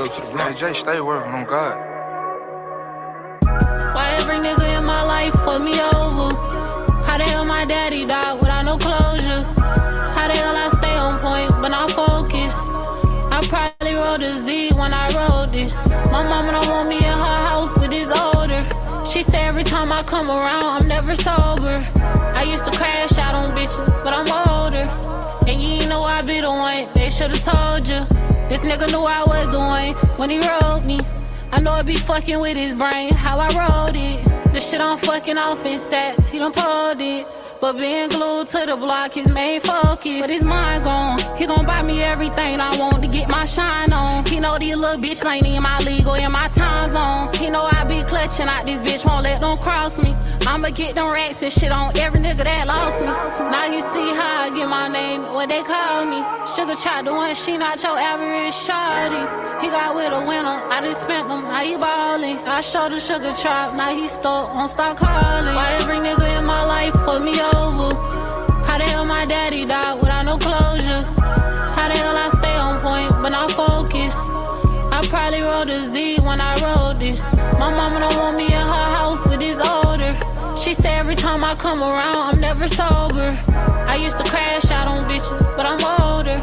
Go to the block. Hey, Jay, stay working on God. Why every nigga in my life fuck me over? How the hell my daddy died without no closure? How the hell I stay on point but not focused? I probably wrote a Z when I wrote this. My mama don't want me in her house with this older. She say every time I come around I'm never sober. I used to crash out on bitches, but I'm older. And you ain't know I be the one, they should've told you. This nigga knew I was the one when he wrote me. I know it be fucking with his brain, how I wrote it. The shit I'm fucking off in sets, he done pulled it. But being glued to the block, his main focus. But his mind gone, he gon' buy me everything I want to get my shine on. He know these little bitch ain't in my league or in my time zone. He know I be clutching out this bitch, won't let them cross me. I'ma get them racks and shit on every nigga that lost me. Now you see how I get my name, what they call me. Sugar Chop the one, she not your average shawty. He got with a winner, I just spent them, now he ballin'. I showed the Sugar Chop, now he stuck, won't stop calling. Why every nigga in my life fuck me over? How the hell my daddy died without no closure? How the hell I stay on point but not focused? I probably wrote a Z when I wrote this. My mama don't want me in her house with this older. She say every time I come around I'm never sober. I used to crash out on bitches, but I'm older.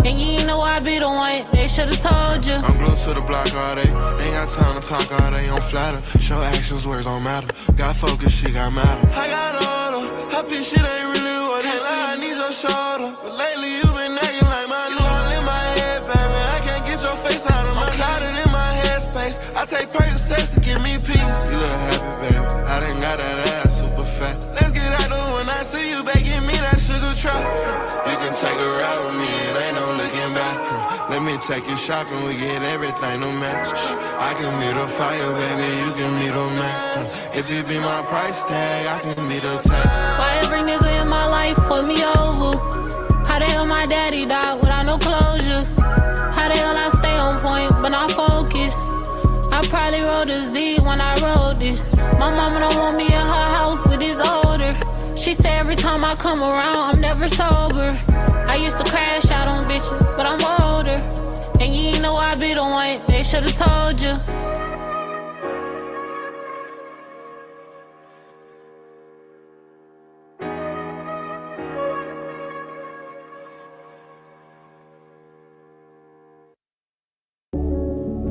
And you ain't know I be the one, they should've told you. I'm glued to the block all day. Ain't got time to talk all day on flatter. Show actions, words don't matter. Got focus, she got matter. I got order. Happy shit ain't really what it like. I need your shoulder. But lately you been acting like my you all in my head, baby. I can't get your face out of my clouded in my headspace. I take Percocets to give me peace. You look happy, baby. I done got that ass super fat. Let's get out the when I see you back, give me that sugar trap. You can take a ride with me, it ain't no looking back. Let me take you shopping, we get everything to match. I can meet a fire, baby, you can meet a man. If you be my price tag, I can meet a tax. Why every nigga in my life fuck me over? How the hell my daddy died without no closure? How the hell I stay on point but not focused? I probably wrote a Z when I wrote this. My mama don't want me in her house with this older. She say every time I come around I'm never sober. I used to crash out on bitches, but I'm older. And you ain't know I be the one, they should've told you.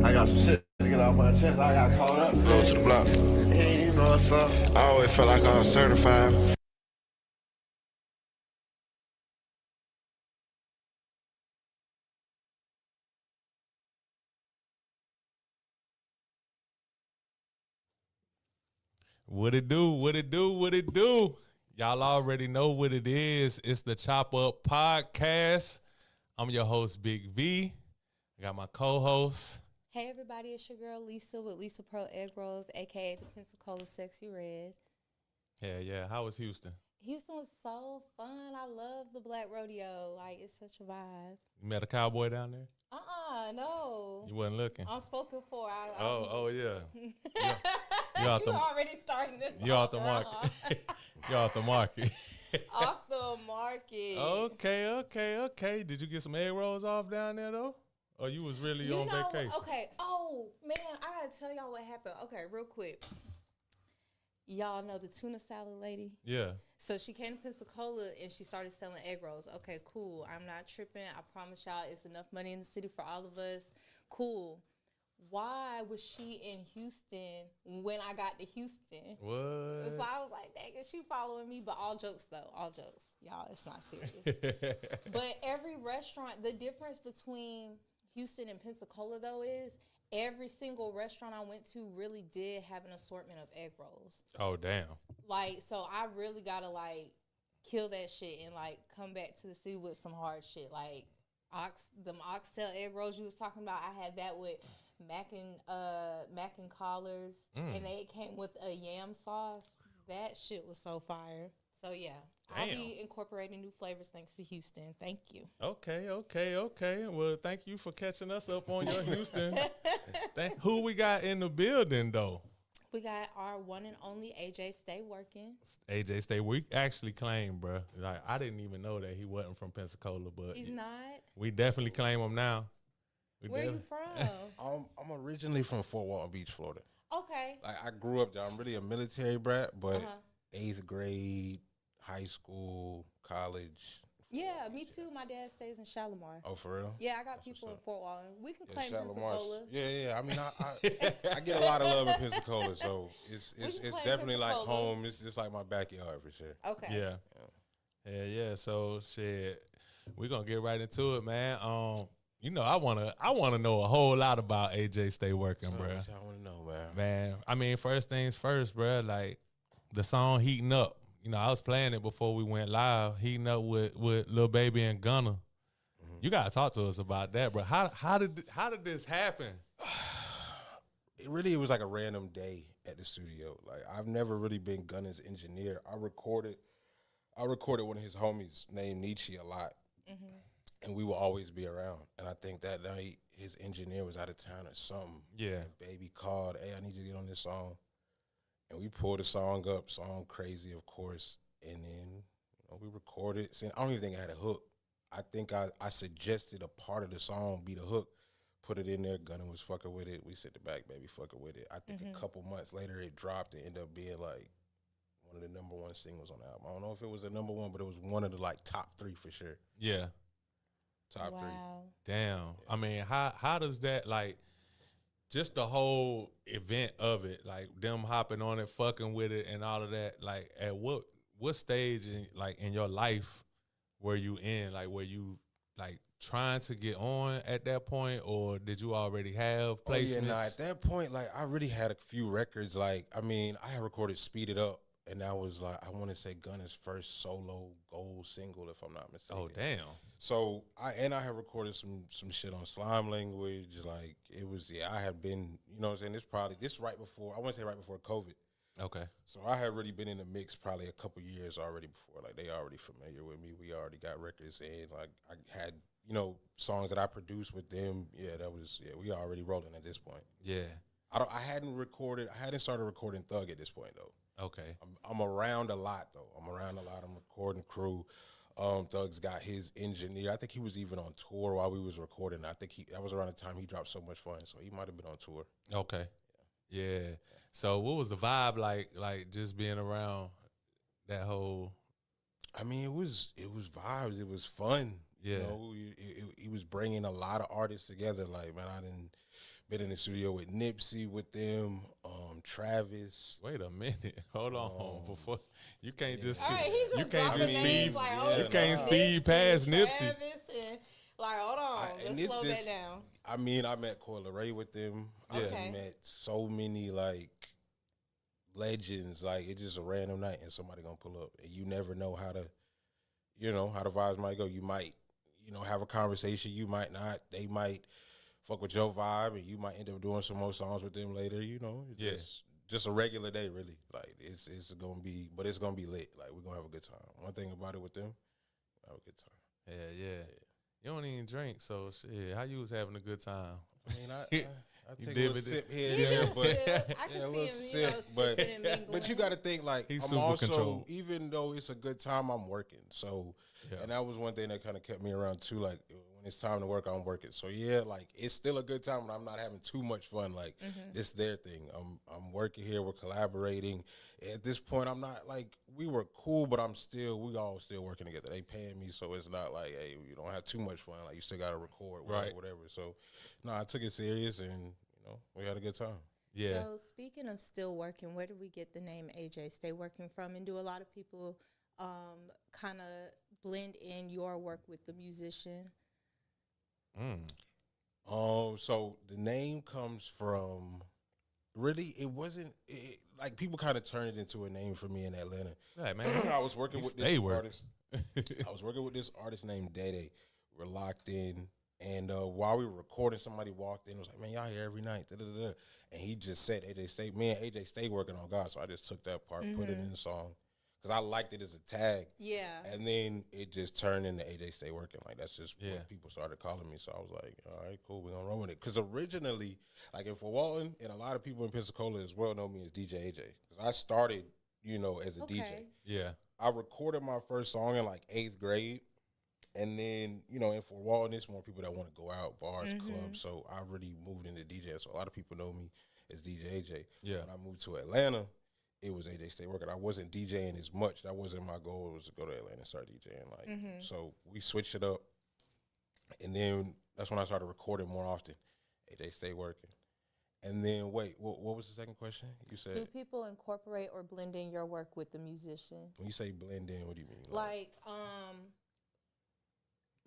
I got some shit to get off my chest. I got caught up. Go to the block. Hey, you know what's up? I always felt like I was certified. What it do? What it do? What it do? Y'all already know what it is. It's the Chop Up Podcast. I'm your host, Big V. I got my co-host. Hey everybody, it's your girl Lisa with Lisa Pro Egg Rolls, aka the Pensacola Sexy Red. Yeah. How was Houston? Houston was so fun. I love the Black Rodeo. Like, it's such a vibe. You met a cowboy down there? No. You wasn't looking? I'm spoken for. Oh yeah. You already starting this. You off the market. You off the market. Off the market. Okay. Did you get some egg rolls off down there though? Or you was really on vacation? Okay. Oh man, I gotta tell y'all what happened. Okay, real quick. Y'all know the tuna salad lady? Yeah. So she came to Pensacola and she started selling egg rolls. Okay, cool. I'm not tripping. I promise y'all it's enough money in the city for all of us. Cool. Why was she in Houston when I got to Houston? What? So I was like, dang, is she following me? But all jokes, though. All jokes. Y'all, it's not serious. But every restaurant, the difference between Houston and Pensacola, though, is every single restaurant I went to really did have an assortment of egg rolls. Oh, damn. Like, so I really got to, like, kill that shit and, like, come back to the city with some hard shit. Like, them oxtail egg rolls you was talking about, I had that with mac and collars, and they came with a yam sauce. That shit was so fire. So, yeah. Damn. I'll be incorporating new flavors thanks to Houston. Thank you. Okay. Well, thank you for catching us up on your Houston. Who we got in the building, though? We got our one and only AJ StayWorkin. AJ Stay. We actually claim, bro. Like, I didn't even know that he wasn't from Pensacola, but he's not. We definitely claim him now. Where you from? I'm originally from Fort Walton Beach, Florida. Okay. Like I grew up there. I'm really a military brat, but 8th grade, high school, college. Yeah, me too. My dad stays in Shalimar. Oh, for real? Yeah, I got people in Fort Walton. We can claim Pensacola. Yeah. I mean, I get a lot of love in Pensacola, so it's definitely like home. It's like my backyard for sure. Okay. Yeah. So shit, we're gonna get right into it, man. You know, I wanna know a whole lot about AJ StayWorkin, bro. I want to know, man. Man, I mean, first things first, bro. Like the song "Heating Up." You know, I was playing it before we went live. Heating up with Lil Baby and Gunna. You gotta talk to us about that, bro. How did this happen? It was like a random day at the studio. Like I've never really been Gunna's engineer. I recorded one of his homies named Nietzsche a lot, and we will always be around. And I think that night his engineer was out of town or something. Yeah. And Baby called, "Hey, I need you to get on this song." And we pulled the song up, song Crazy, of course. And then we recorded. See, I don't even think I had a hook. I think I suggested a part of the song be the hook, put it in there. Gunna was fucking with it. We sit the back, Baby fucking with it. I think a couple months later it dropped and ended up being like one of the number one singles on the album. I don't know if it was the number one, but it was one of the like top 3 for sure. Yeah. Top 3. Damn. Yeah. I mean, how does that, like, just the whole event of it, like them hopping on it, fucking with it, and all of that. Like, at what stage in your life were you in? Like, were you like trying to get on at that point, or did you already have placements? Oh, yeah, at that point, like I already had a few records. Like, I mean, I had recorded "Speed It Up," and that was like I want to say Gunna's first solo gold single, if I'm not mistaken. Oh, damn. So I had recorded some shit on Slime Language. Like it was, I had been, you know what I'm saying, this right before, I want to say right before COVID. Okay. So I had really been in the mix probably a couple years already before. Like they already familiar with me. We already got records and like I had, you know, songs that I produced with them. Yeah, we already rolling at this point. Yeah. I hadn't started recording Thug at this point though. Okay. I'm around a lot though. I'm recording crew. Thug's got his engineer. I think he was even on tour while we was recording. I think that was around the time he dropped So Much Fun, so he might have been on tour. Okay. Yeah. So what was the vibe like just being around that whole? I mean, it was vibes. It was fun. Yeah. You know, he was bringing a lot of artists together. Like, man, I didn't been in the studio with Nipsey with them, Travis. Wait a minute, hold on. Before you can't just all right, you can't just speed like, you can't speed past Nipsey. Travis and, like, hold on, let's slow that down. I mean, I met Coyle Ray with them. Yeah. I met so many like legends. Like it's just a random night and somebody gonna pull up, and you never know how the vibes might go. You might, have a conversation. You might not. They might fuck with your vibe, and you might end up doing some more songs with them later. Just a regular day, really. Like it's gonna be, but it's gonna be lit. Like we're gonna have a good time. One thing about it with them, have a good time. Yeah. You don't even drink, so shit. How you was having a good time? I mean, I take a little sip here and there, but I can a little see him, sip. But you got to think like He's I'm super also controlled. Even though it's a good time, I'm working. So, and that was one thing that kind of kept me around too. Like when it's time to work, I'm working. So yeah, like it's still a good time, but I'm not having too much fun. Like this their thing. I'm working here. We're collaborating. At this point, I'm not like we were cool, but we all still working together. They paying me, so it's not like hey, you don't have too much fun. Like you still got to record, whatever. So no, I took it serious, and we had a good time. Yeah. So speaking of still working, where do we get the name AJ StayWorkin from? And do a lot of people kind of blend in your work with the musician? So the name comes from really it wasn't like people kind of turned it into a name for me in Atlanta. Hey, man, I was working with this artist. I was working with this artist named Dede. We're locked in. And while we were recording, somebody walked in and was like, man, y'all here every night. Da, da, da. And he just said, me and AJ stay working on God. So I just took that part, put it in the song. Because I liked it as a tag. Yeah. And then it just turned into AJ StayWorkin. Like, that's just what people started calling me. So I was like, all right, cool, we're going to run with it. Because originally, like in Fort Walton, and a lot of people in Pensacola as well know me as DJ AJ. Because I started, as a DJ. Yeah. I recorded my first song in like 8th grade. And then, you know, in Fort Walton, there's more people that want to go out, bars, clubs. So I really moved into DJing. So a lot of people know me as DJ AJ. Yeah. When I moved to Atlanta, it was AJ Stay Working. I wasn't DJing as much. That wasn't my goal. It was to go to Atlanta and start DJing. Like, so we switched it up. And then that's when I started recording more often. AJ Stay Working. And then, wait, what was the second question? You said, do people incorporate or blend in your work with the musician? when you say blend in, what do you mean? Like,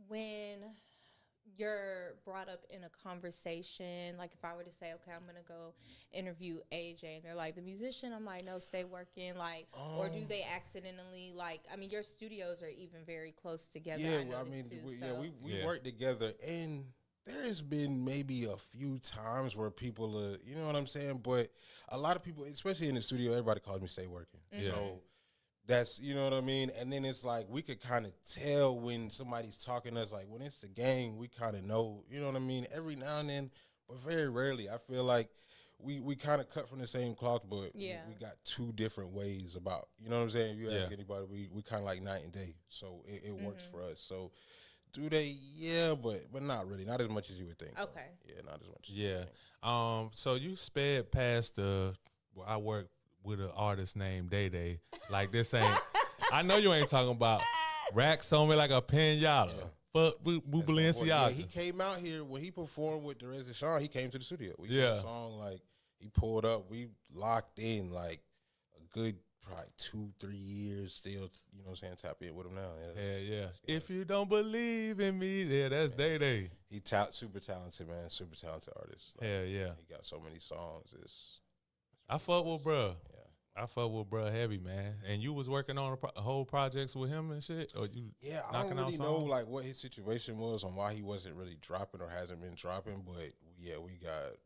when you're brought up in a conversation, like if I were to say, okay, I'm gonna go interview AJ, and they're like, the musician, I'm like, no, Stay Working, like, or do they accidentally, like, I mean, your studios are even very close together. Yeah, I I mean, too, we work together, and there's been maybe a few times where people are, you know what I'm saying? But a lot of people, especially in the studio, everybody calls me Stay Working. So that's, you know what I mean? And then it's like, we could kind of tell when somebody's talking to us, like when it's the gang, we kind of know, you know what I mean? Every now and then, but very rarely. I feel like we kind of cut from the same cloth, but we got two different ways about, you know what I'm saying? If you ask anybody, we kind of like night and day. So it works for us. So do they? Yeah, but not really. Not as much as you would think. Okay. Though. Yeah, not as much as you would think. So you sped past I work with an artist named Day Day. Like this ain't, I know you ain't talking about racks on me like a pinata. Fuck Balenciaga. Yeah, he came out here when he performed with Derez and Sean. He came to the studio. We did a song, like, he pulled up. We locked in like a good probably 2-3 years still, you know what I'm saying, tap in with him now. Yeah. If you don't believe in me, that's Day Day. He super talented, man. Super talented artist. Like, yeah. He got so many songs. I fuck with bruh. Yeah. I fuck with bruh heavy, man. And you was working on whole projects with him and shit? Or you I don't really know like what his situation was and why he wasn't really dropping or hasn't been dropping, but yeah, we got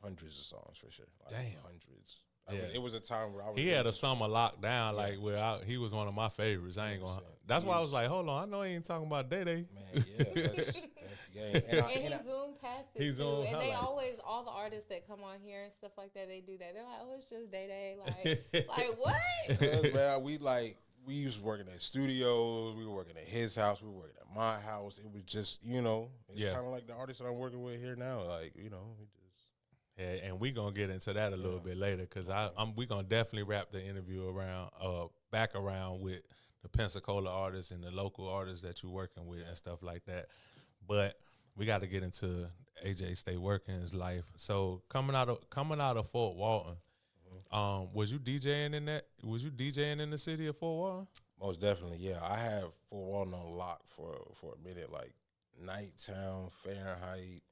hundreds of songs for sure. Like, damn. Hundreds. I mean, it was a time where I was. He had a summer lockdown, like where he was one of my favorites. I ain't gonna. That's why I was like, hold on, I know he ain't talking about Day Day. Man, yeah, that's game. And he zoomed past it he too. zoomed And they like, always, all the artists that come on here and stuff like that, they do that. They're like, oh, it's just Day Day. Like what? Man, we used to working at studios. We were working at his house. We were working at my house. It was just, you know, it's kind of like the artist that I'm working with here now. Like, you know, we just. Yeah, and we gonna get into that a little bit later because we gonna definitely wrap the interview back around with the Pensacola artists and the local artists that you're working with and stuff like that. But we got to get into AJ Stay Working's life. So coming out of Fort Walton, was you DJing in that? Was you DJing in the city of Fort Walton? Most definitely, yeah. I have Fort Walton on lock for a minute, like Nighttown, Fahrenheit,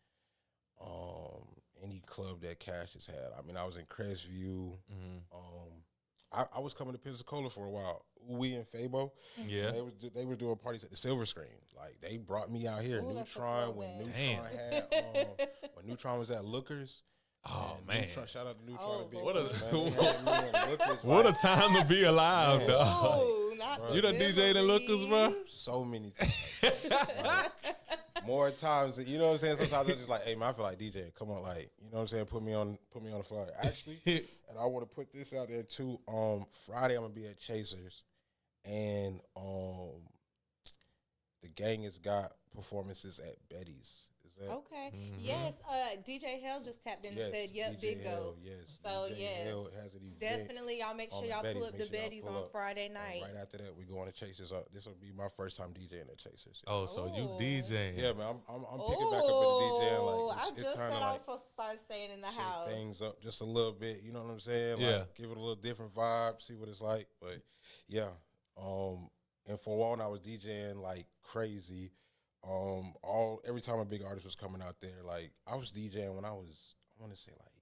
any club that Cash has had. I mean, I was in Crestview. I was coming to Pensacola for a while. We and Fabo, they were doing parties at the Silver Screen. Like, they brought me out here. Ooh, Neutron, when Neutron was at Lookers. Oh man! Neutron, shout out to Neutron. What a time to be alive, man. dog. Ooh, not you done DJ'd in Lookers, bro? So many times. More times, you know what I'm saying? Sometimes I'm just like, hey man, I feel like DJing. Come on, like, you know what I'm saying? Put me on the flyer. Actually, and I want to put this out there too. Friday I'm gonna be at Chasers, and the gang has got performances at Betty's. Is that okay? Yes. DJ Hell just tapped in and said, "Yep, DJ Big Hell, Go." yes. So DJ yes, Hell has an event. definitely, y'all make sure on y'all Betty's. pull up Make the sure y'all Betty's pull on up. Friday And night. right after that, we going to Chasers. This will be my first time DJing at Chasers. Oh, so you DJing? Yeah, man, I'm picking back up into DJing. Like, I it's just time said to, I like, was supposed to start staying in the shake house. things up just a little bit. You know what I'm saying? Yeah. Like, give it a little different vibe. See what it's like. But yeah, and for a while I was DJing like crazy. Every time a big artist was coming out there, like, I was DJing when I want to say, like,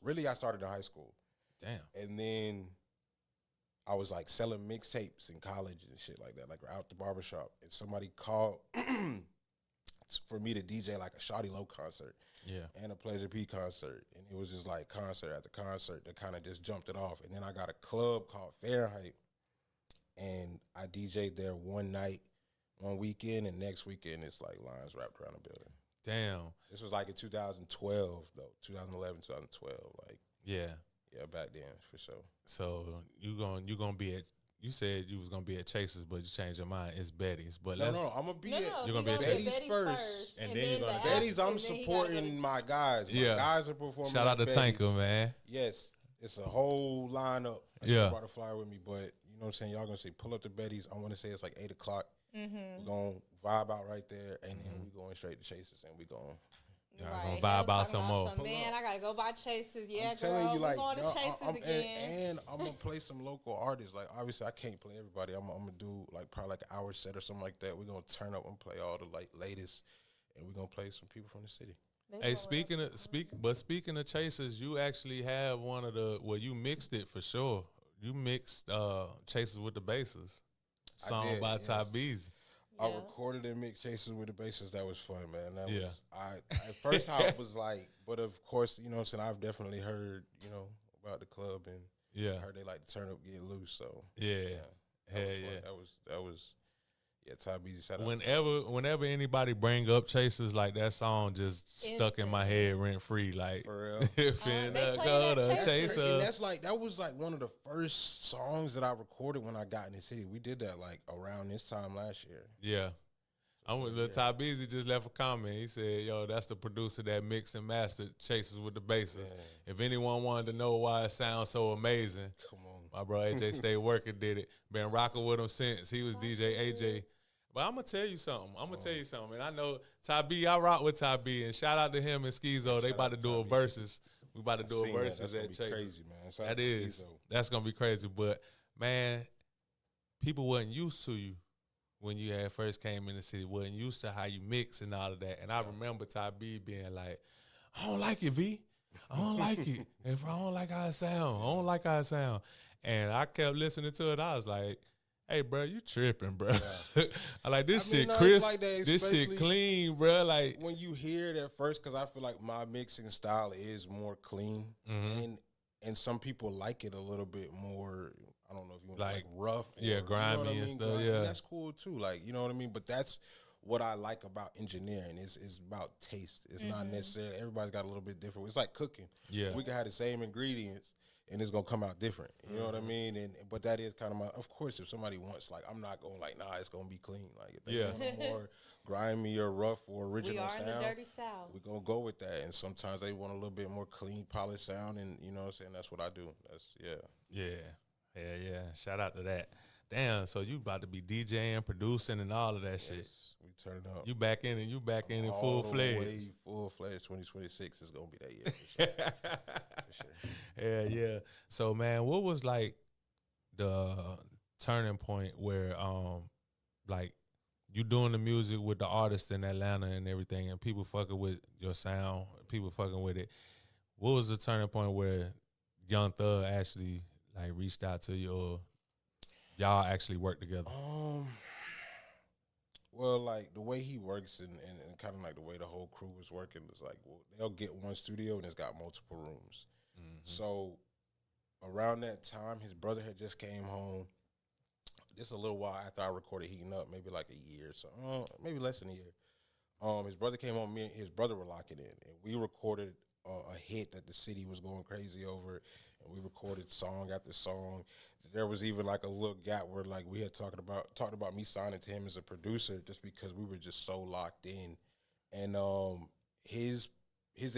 really I started in high school. Damn. And then I was like selling mixtapes in college and shit like that, like out the barbershop. And somebody called for me to DJ like a Shawty Low concert. Yeah. And a Pleasure P concert. And it was just like concert after concert that kind of just jumped it off. And then I got a club called Fahrenheit. And I DJ'd there one night, one weekend, and next weekend it's like lines wrapped around the building. Damn. This was like in 2012, though. 2011, 2012. Like, yeah, back then, for sure. So you gonna be at you said you was gonna be at Chase's, but you changed your mind. It's Betty's. But No, let's I'm gonna be No, at you're gonna be at Betty's first. And then you're gonna the go- Betty's, after, I'm and then he gotta go supporting to- my guys. My guys are performing. Shout out to at Tanker, Betty's. man. Yes, it's a whole lineup. I brought a flyer with me, but you know what I'm saying. Y'all gonna say pull up to Betty's. I want to say it's like 8:00. We're gonna vibe out right there, and then we going straight to Chase's, and we going. Y'all Right. gonna vibe He out was some talking more. about Man, I gotta go buy Chases. Yeah, I'm telling girl, you, we're like, going to y'all, Chases again. and I'm gonna play some local artists. Like, obviously, I can't play everybody. I'm gonna do like probably like an hour set or something like that. We're gonna turn up and play all the like latest, and we're gonna play some people from the city. Hey, speaking of Chasers, you actually have one of the you mixed it for sure. You mixed Chasers with the Basses, song did, by yes. Ty Beezy. I Yeah. recorded and mixed Chases with the bassist. That was fun, man. That Yeah. was at first I was like, but of course, you know what I'm saying, I've definitely heard, you know, about the club and Yeah, heard they like to turn up, get loose. So yeah, that was hell fun. yeah. That was Ty Beezy. Shout out. Whenever anybody bring up Chasers, like that song just stuck in my head rent free. Like For real. if They in play the that color Chasers. Chaser. And that was like one of the first songs that I recorded when I got in the city. We did that like around this time last year. Yeah. Ty Beezy just left a comment. He said, "Yo, that's the producer that mixed and mastered Chasers with the Basses. If anyone wanted to know why it sounds so amazing, Come on. my bro AJ StayWorkin did it. Been rocking with him since he was DJ AJ. But I'm gonna tell you something. And I know Ty B. I rock with Ty B. And shout out to him and Skeezo. They about to do a versus. We about to do a versus at Chasers. Crazy, man. Shout out That to is. Skeezo. That's gonna be crazy. But man, people wasn't used to you when you had first came in the city. Wasn't used to how you mix and all of that. And I remember Ty B being like, "I don't like it, V. I don't like it. If I don't like how it sound, I don't like how it sound." And I kept listening to it. I was like, "Hey, bro, you tripping, bro." I like this shit no, it's crisp. like that, this shit especially clean, bro. Like when you hear it at first, because I feel like my mixing style is more clean, and some people like it a little bit more. I don't know if you want like rough, or, grimy you know what I mean? and stuff. Grimy, yeah, that's cool too. Like, you know what I mean. But that's what I like about engineering. It's about taste. It's not necessarily everybody's got a little bit different. It's like cooking. Yeah, we can have the same ingredients and it's gonna come out different. You know what I mean? And but that is kind of my. Of course, if somebody wants, like, I'm not going like, nah, it's gonna be clean. Like, if they want a more grimy or rough or original We are sound, in the dirty South. we're gonna go with that. And sometimes they want a little bit more clean, polished sound, and you know what I'm saying. That's what I do. That's yeah. Shout out to that. Damn, so you about to be DJing, producing, and all of that shit. We turn it up. You back in All full the fledged. way full fledged. 2026 is gonna be that year. For sure. Yeah. So man, what was like the turning point where like you doing the music with the artists in Atlanta and everything, and people fucking with your sound, people fucking with it. What was the turning point where Young Thug actually like reached out to you, or y'all actually worked together? Well, like the way he works and kind of like the way the whole crew was working is like, well, they'll get one studio and it's got multiple rooms. So around that time, his brother had just came home. Just a little while after I recorded Heating Up, maybe like a year, so maybe less than a year. His brother came home. Me and his brother were locking in, and we recorded a hit that the city was going crazy over, and we recorded song after song. There was even like a little gap where like we had talked about me signing to him as a producer just because we were just so locked in. And his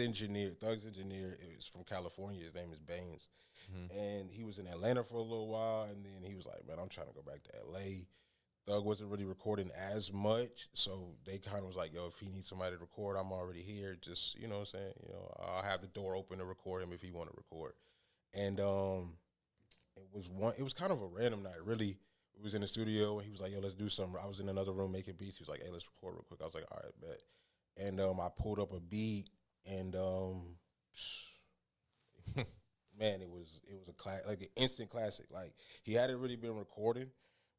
engineer, Thug's engineer, is from California. His name is Baines. And he was in Atlanta for a little while, and then he was like, man, I'm trying to go back to L.A. Thug wasn't really recording as much, so they kind of was like, yo, if he needs somebody to record, I'm already here. Just, you know what I'm saying? You know, I'll have the door open to record him if he want to record. And it was kind of a random night, really. We was in the studio, and he was like, yo, let's do something. I was in another room making beats. He was like, hey, let's record real quick. I was like, all right, bet. And I pulled up a beat, and man, it was like an instant classic. Like, he hadn't really been recording.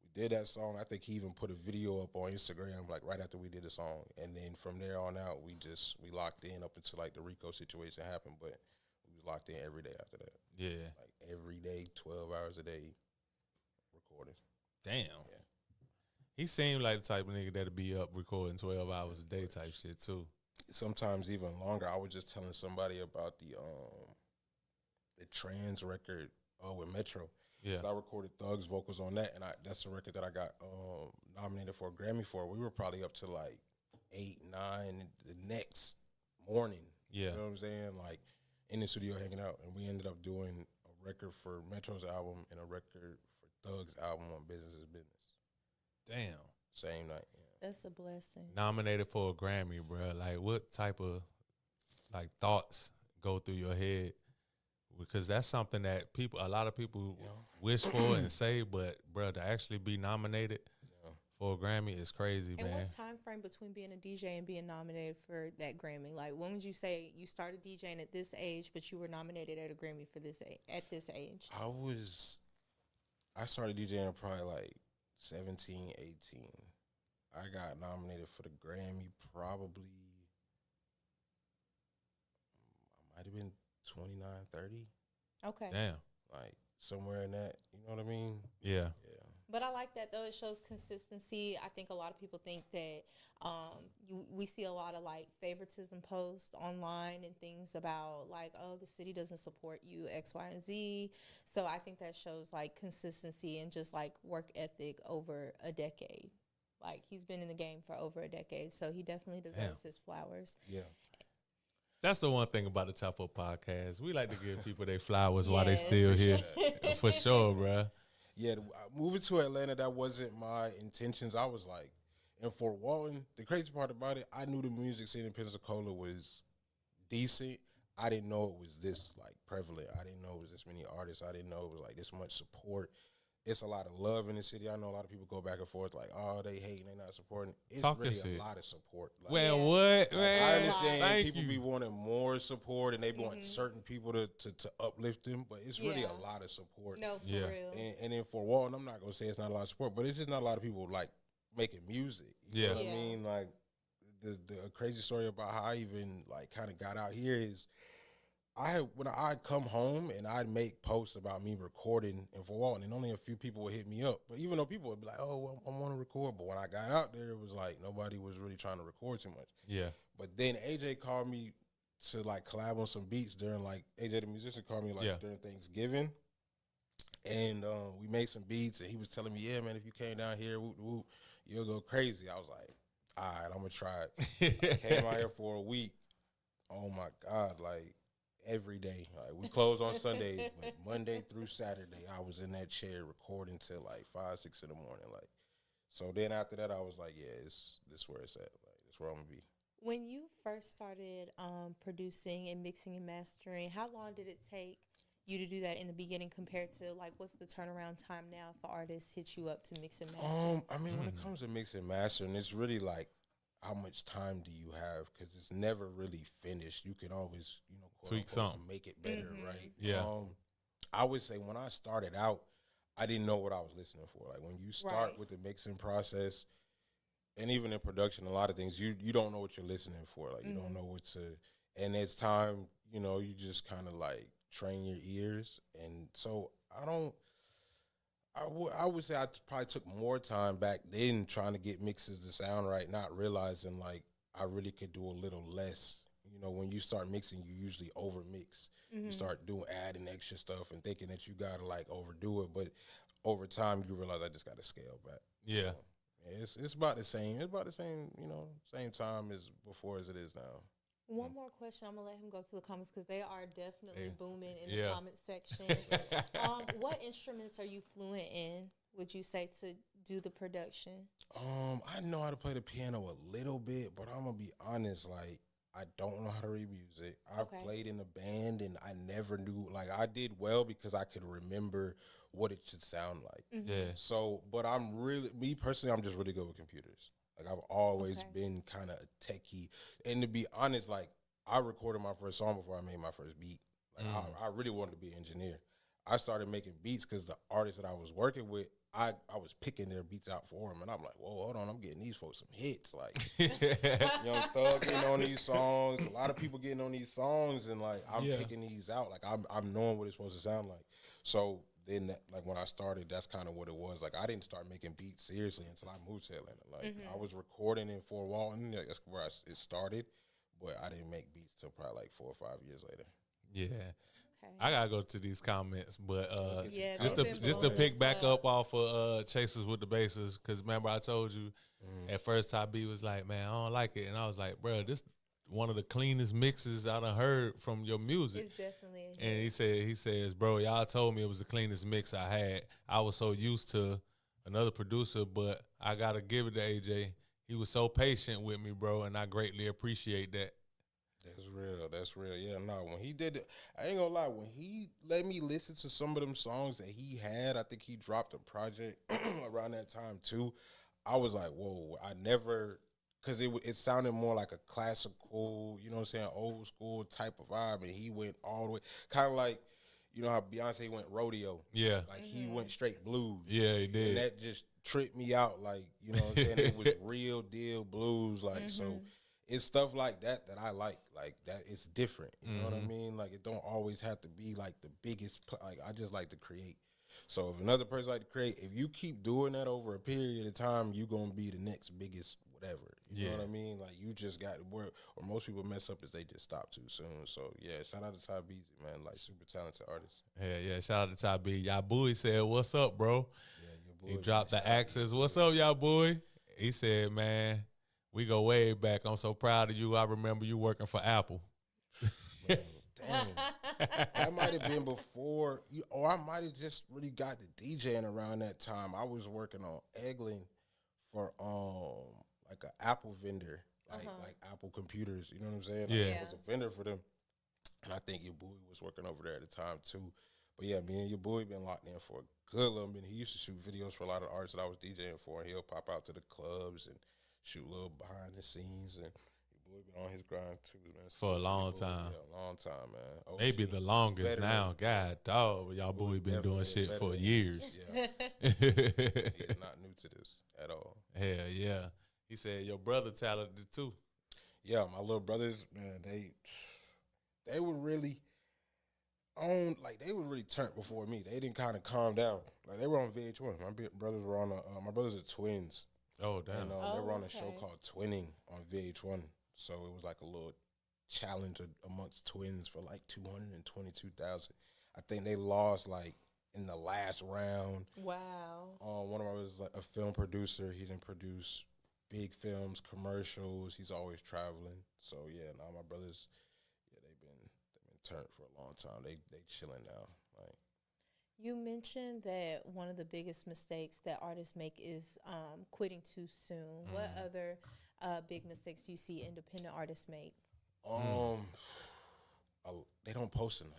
We did that song. I think he even put a video up on Instagram, like right after we did the song. And then from there on out, we locked in up until like the Rico situation happened. But we was locked in every day after that. Yeah. Like every day, 12 hours a day, recording. Damn. Yeah. He seemed like the type of nigga that'd be up recording 12 hours a day type shit too. Sometimes even longer. I was just telling somebody about the Trans record with Metro. Yeah. So I recorded Thug's vocals on that, and that's a record that I got nominated for a Grammy for. We were probably up to like 8, 9 the next morning. Yeah. You know what I'm saying? Like in the studio hanging out, and we ended up doing a record for Metro's album and a record for Thug's album on Business is Business. Damn. Same night. Yeah. That's a blessing. Nominated for a Grammy, bro. Like, what type of like thoughts go through your head? Because that's something that a lot of people wish for and say, but bro, to actually be nominated for a Grammy is crazy, and man. what time frame between being a DJ and being nominated for that Grammy? Like, when would you say you started DJing at this age, but you were nominated at a Grammy for this at this age? I started DJing probably like 17, 18. I got nominated for the Grammy probably, I might have been 29, 30. Okay. Damn. Like somewhere in that, you know what I mean? Yeah. Yeah. But I like that, though. It shows consistency. I think a lot of people think that we see a lot of, like, favoritism posts online and things about, like, oh, the city doesn't support you, X, Y, and Z. So I think that shows, like, consistency and just, like, work ethic over a decade. Like, he's been in the game for over a decade, so he definitely deserves his flowers. Yeah. That's the one thing about the Chop Up Podcast. We like to give people their flowers while they still here. For sure, bro. Yeah, moving to Atlanta, that wasn't my intentions. I was like, in Fort Walton, the crazy part about it, I knew the music scene in Pensacola was decent. I didn't know it was this, like, prevalent. I didn't know it was this many artists. I didn't know it was, like, this much support. It's a lot of love in the city. I know a lot of people go back and forth like, oh, they hating, they not supporting. It's really shit. a lot of support. Like, Well, what, like, man? I understand Thank people you. be wanting more support and they want certain people to uplift them, but it's really a lot of support. No, for Yeah. real. And then for Walton, I'm not going to say it's not a lot of support, but it's just not a lot of people, like, making music. You know what I mean? Like, the crazy story about how I even, like, kind of got out here is when I'd come home and I'd make posts about me recording in Fort Walton, and only a few people would hit me up. But even though people would be like, oh, well, I want to record. But when I got out there, it was like nobody was really trying to record too much. Yeah. But then AJ called me to, like, collab on some beats during, like, AJ the musician called me, like, during Thanksgiving. And we made some beats, and he was telling me, yeah, man, if you came down here, whoop, whoop, you'll go crazy. I was like, all right, I'm going to try it. I came out here for a week. Oh, my God, like, every day. Like, we close on Sunday, but Monday through Saturday, I was in that chair recording till like 5, 6 in the morning. Like, so then after that, I was like, yeah, this where it's at. Like, this where I'm gonna be. When you first started producing and mixing and mastering, how long did it take you to do that in the beginning compared to, like, what's the turnaround time now for artists hit you up to mix and master? I mean, when it comes to mixing and mastering, it's really like, how much time do you have? Because it's never really finished. You can always, you know, tweak something, make it better, right? Yeah. I would say when I started out, I didn't know what I was listening for. Like, when you start with the mixing process, and even in production, a lot of things you don't know what you're listening for. Like, you don't know what to. And it's time, you know, you just kind of like train your ears. And so I would say I probably took more time back then trying to get mixes to sound right, not realizing, like, I really could do a little less. You know, when you start mixing, you usually over mix. You start adding extra stuff and thinking that you got to, like, overdo it. But over time, you realize I just got to scale back. Yeah. So, it's about the same. It's about the same, you know, same time as before as it is now. One more question. I'm going to let him go to the comments because they are definitely booming in the comment section. What instruments are you fluent in, would you say, to do the production? I know how to play the piano a little bit, but I'm going to be honest, like, I don't know how to read music. I played in a band, and I never knew. Like, I did well because I could remember what it should sound like. Yeah. So, but me personally, I'm just really good with computers. Like, I've always been kind of a techie. And to be honest, like, I recorded my first song before I made my first beat. Like, I really wanted to be an engineer. I started making beats because the artists that I was working with, I was picking their beats out for them. And I'm like, whoa, hold on, I'm getting these folks some hits. Like, Young Thug getting on these songs. A lot of people getting on these songs. And, like, I'm picking these out. Like, I'm knowing what it's supposed to sound like. So then, like, when I started, that's kind of what it was. Like, I didn't start making beats seriously until I moved to Atlanta. Like, I was recording in Fort Walton. That's where it started. But I didn't make beats till probably like 4 or 5 years later. Yeah. Okay. I gotta go to these comments, but Yeah, just they've to been pick blowing back us up off of Chasers with the Bases, because remember I told you at first Ty B was like, man, I don't like it, and I was like, bro, this one of the cleanest mixes I done heard from your music. It's definitely a hit. And he says, bro, y'all told me it was the cleanest mix I had. I was so used to another producer, but I gotta give it to AJ. He was so patient with me, bro, and I greatly appreciate that. That's real. That's real. Yeah, no, when he did it, I ain't gonna lie. When he let me listen to some of them songs that he had, I think he dropped a project around that time too. I was like, whoa, I never, because it sounded more like a classical, you know what I'm saying, old school type of vibe, and he went all the way, kind of like, you know how Beyonce went rodeo. Yeah. Like he went straight blues. Yeah, he did. And that just tripped me out, like, you know what I'm saying, it was real deal blues, like, so it's stuff like that I like that it's different, you know what I mean? Like, it don't always have to be like the biggest, like, I just like to create. So if another person like to create, if you keep doing that over a period of time, you're gonna be the next biggest whatever. You know what I mean? Like, you just got where most people mess up is they just stop too soon. So yeah, shout out to Ty Beezy, man, like super talented artist. Yeah, shout out to Ty B. Y'all boy said, what's up, bro? Yeah, your boy. He dropped the axes. What's up, y'all boy? He said, man, we go way back. I'm so proud of you. I remember you working for Apple. Man, dang. That might have been before, or I might have just really got the DJing around that time. I was working on Eglin for like an Apple vendor, like Apple computers. You know what I'm saying? Yeah. Like, I was a vendor for them, and I think your boy was working over there at the time too. But yeah, me and your boy been locked in for a good little minute. He used to shoot videos for a lot of artists that I was DJing for, and he'll pop out to the clubs and shoot little behind the scenes, and your boy been on his grind too, man. For a long time. Yeah, a long time, man. OG, Maybe the longest veteran. now. God, dog. Y'all boy been doing shit for years. Yeah. He is not new to this at all. Hell yeah. He said your brother talented too. Yeah, my little brothers, man, they were really on, like, they were really turned before me. They didn't kind of calm down. Like, they were on VH1. My brothers were on my brothers are twins. Oh, damn. And they were on a show called Twinning on VH1. So it was like a little challenge amongst twins for like 222,000. I think they lost like in the last round. Wow. One of them was like a film producer. He didn't produce big films, commercials. He's always traveling. So yeah, now my brothers, yeah, they've been turned for a long time. They chilling now. Like, You mentioned that one of the biggest mistakes that artists make is quitting too soon. What other big mistakes do you see independent artists make? they don't post enough.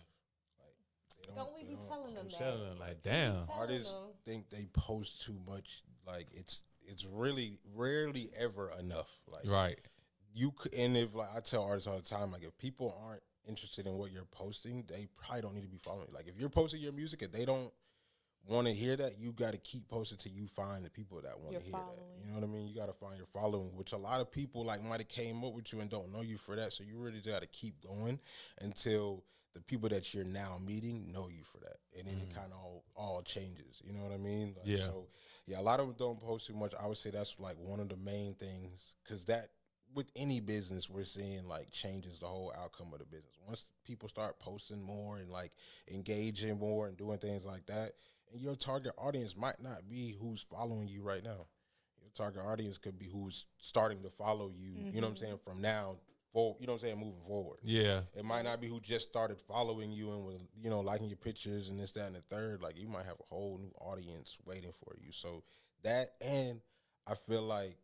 Like, Don't we be telling them that? Telling them, like, damn. artists think they post too much. Like, it's really rarely ever enough. Like, Right. you could, and if, like, I tell artists all the time, like, if people aren't interested in what you're posting, they probably don't need to be following you. Like, if you're posting your music and they don't want to hear that, you got to keep posting till you find the people that want to hear that. You know what I mean? You got to find your following, which a lot of people like might have came up with you and don't know you for that. So you really got to keep going until the people that you're now meeting know you for that, and then it kind of all changes. You know what I mean? Like, Yeah. So yeah, a lot of them don't post too much. I would say that's like one of the main things, because that, with any business, we're seeing like changes the whole outcome of the business. Once people start posting more and like engaging more and doing things like that, and your target audience might not be who's following you right now. Your target audience could be who's starting to follow you, you know what I'm saying, from now forward, you know what I'm saying, moving forward. Yeah. It might not be who just started following you and was, you know, liking your pictures and this, that, and the third. Like, you might have a whole new audience waiting for you. So that, and I feel like